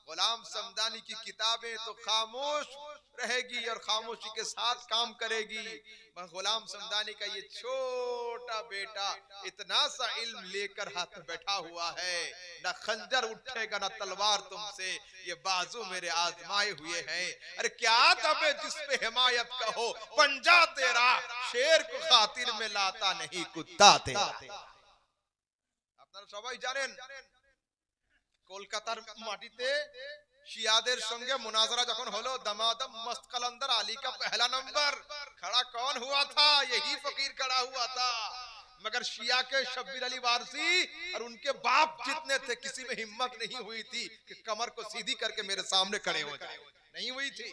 गुलाम समदानी की किताबें तो खामोश रहेगी और खामोशी के साथ काम करेगी। गुलाम समदानी का ये छोटा बेटा इतना सा इल्म लेकर हाथ में बैठा हुआ है, ना खंजर उठेगा ना तलवार तुमसे, ये बाजू मेरे आजमाए हुए हैं। अरे क्या दबे जिस पे हिमायत का हो, पंजा तेरा शेर को खातिर में लाता नहीं कुत्ता तेरा। আপনারা সবাই জানেন কলকাতার মাটিতে শিয়াদের সঙ্গে মুনাজারা যখন হলো, दमादम मस्त कलंदर अली का पहला नंबर खड़ा कौन हुआ था? यही फकीर खड़ा हुआ था। मगर शिया के शब्बीर अली वारसी और उनके बाप जितने थे, किसी में हिम्मत नहीं हुई थी कि कमर को सीधी करके मेरे सामने खड़े हो जाए, नहीं हुई थी।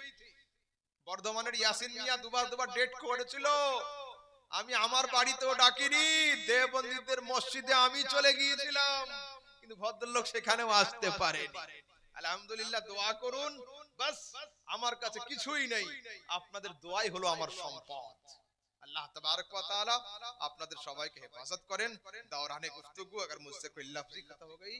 বর্ধমানের ইয়াসিন মিয়া দুবার ডেট করেছিল, আমি আমার বাড়িতেও ডাকিনি, দেববন্দীদের মসজিদে আমি চলে গিয়েছিলাম, কিন্তু ভদ্রলোক সেখানেও আসতে পারেনি। আলহামদুলিল্লাহ, দোয়া করুন, বাস আমার কাছে কিছুই নেই, আপনাদের দোয়াই হলো আমার সম্পদ। আল্লাহ तबारक व तआला আপনাদের সবাইকে হেফাজত করেন। दौरान गुफ्तगू अगर मुझसे कोई लफ्ज़ी खता हो गई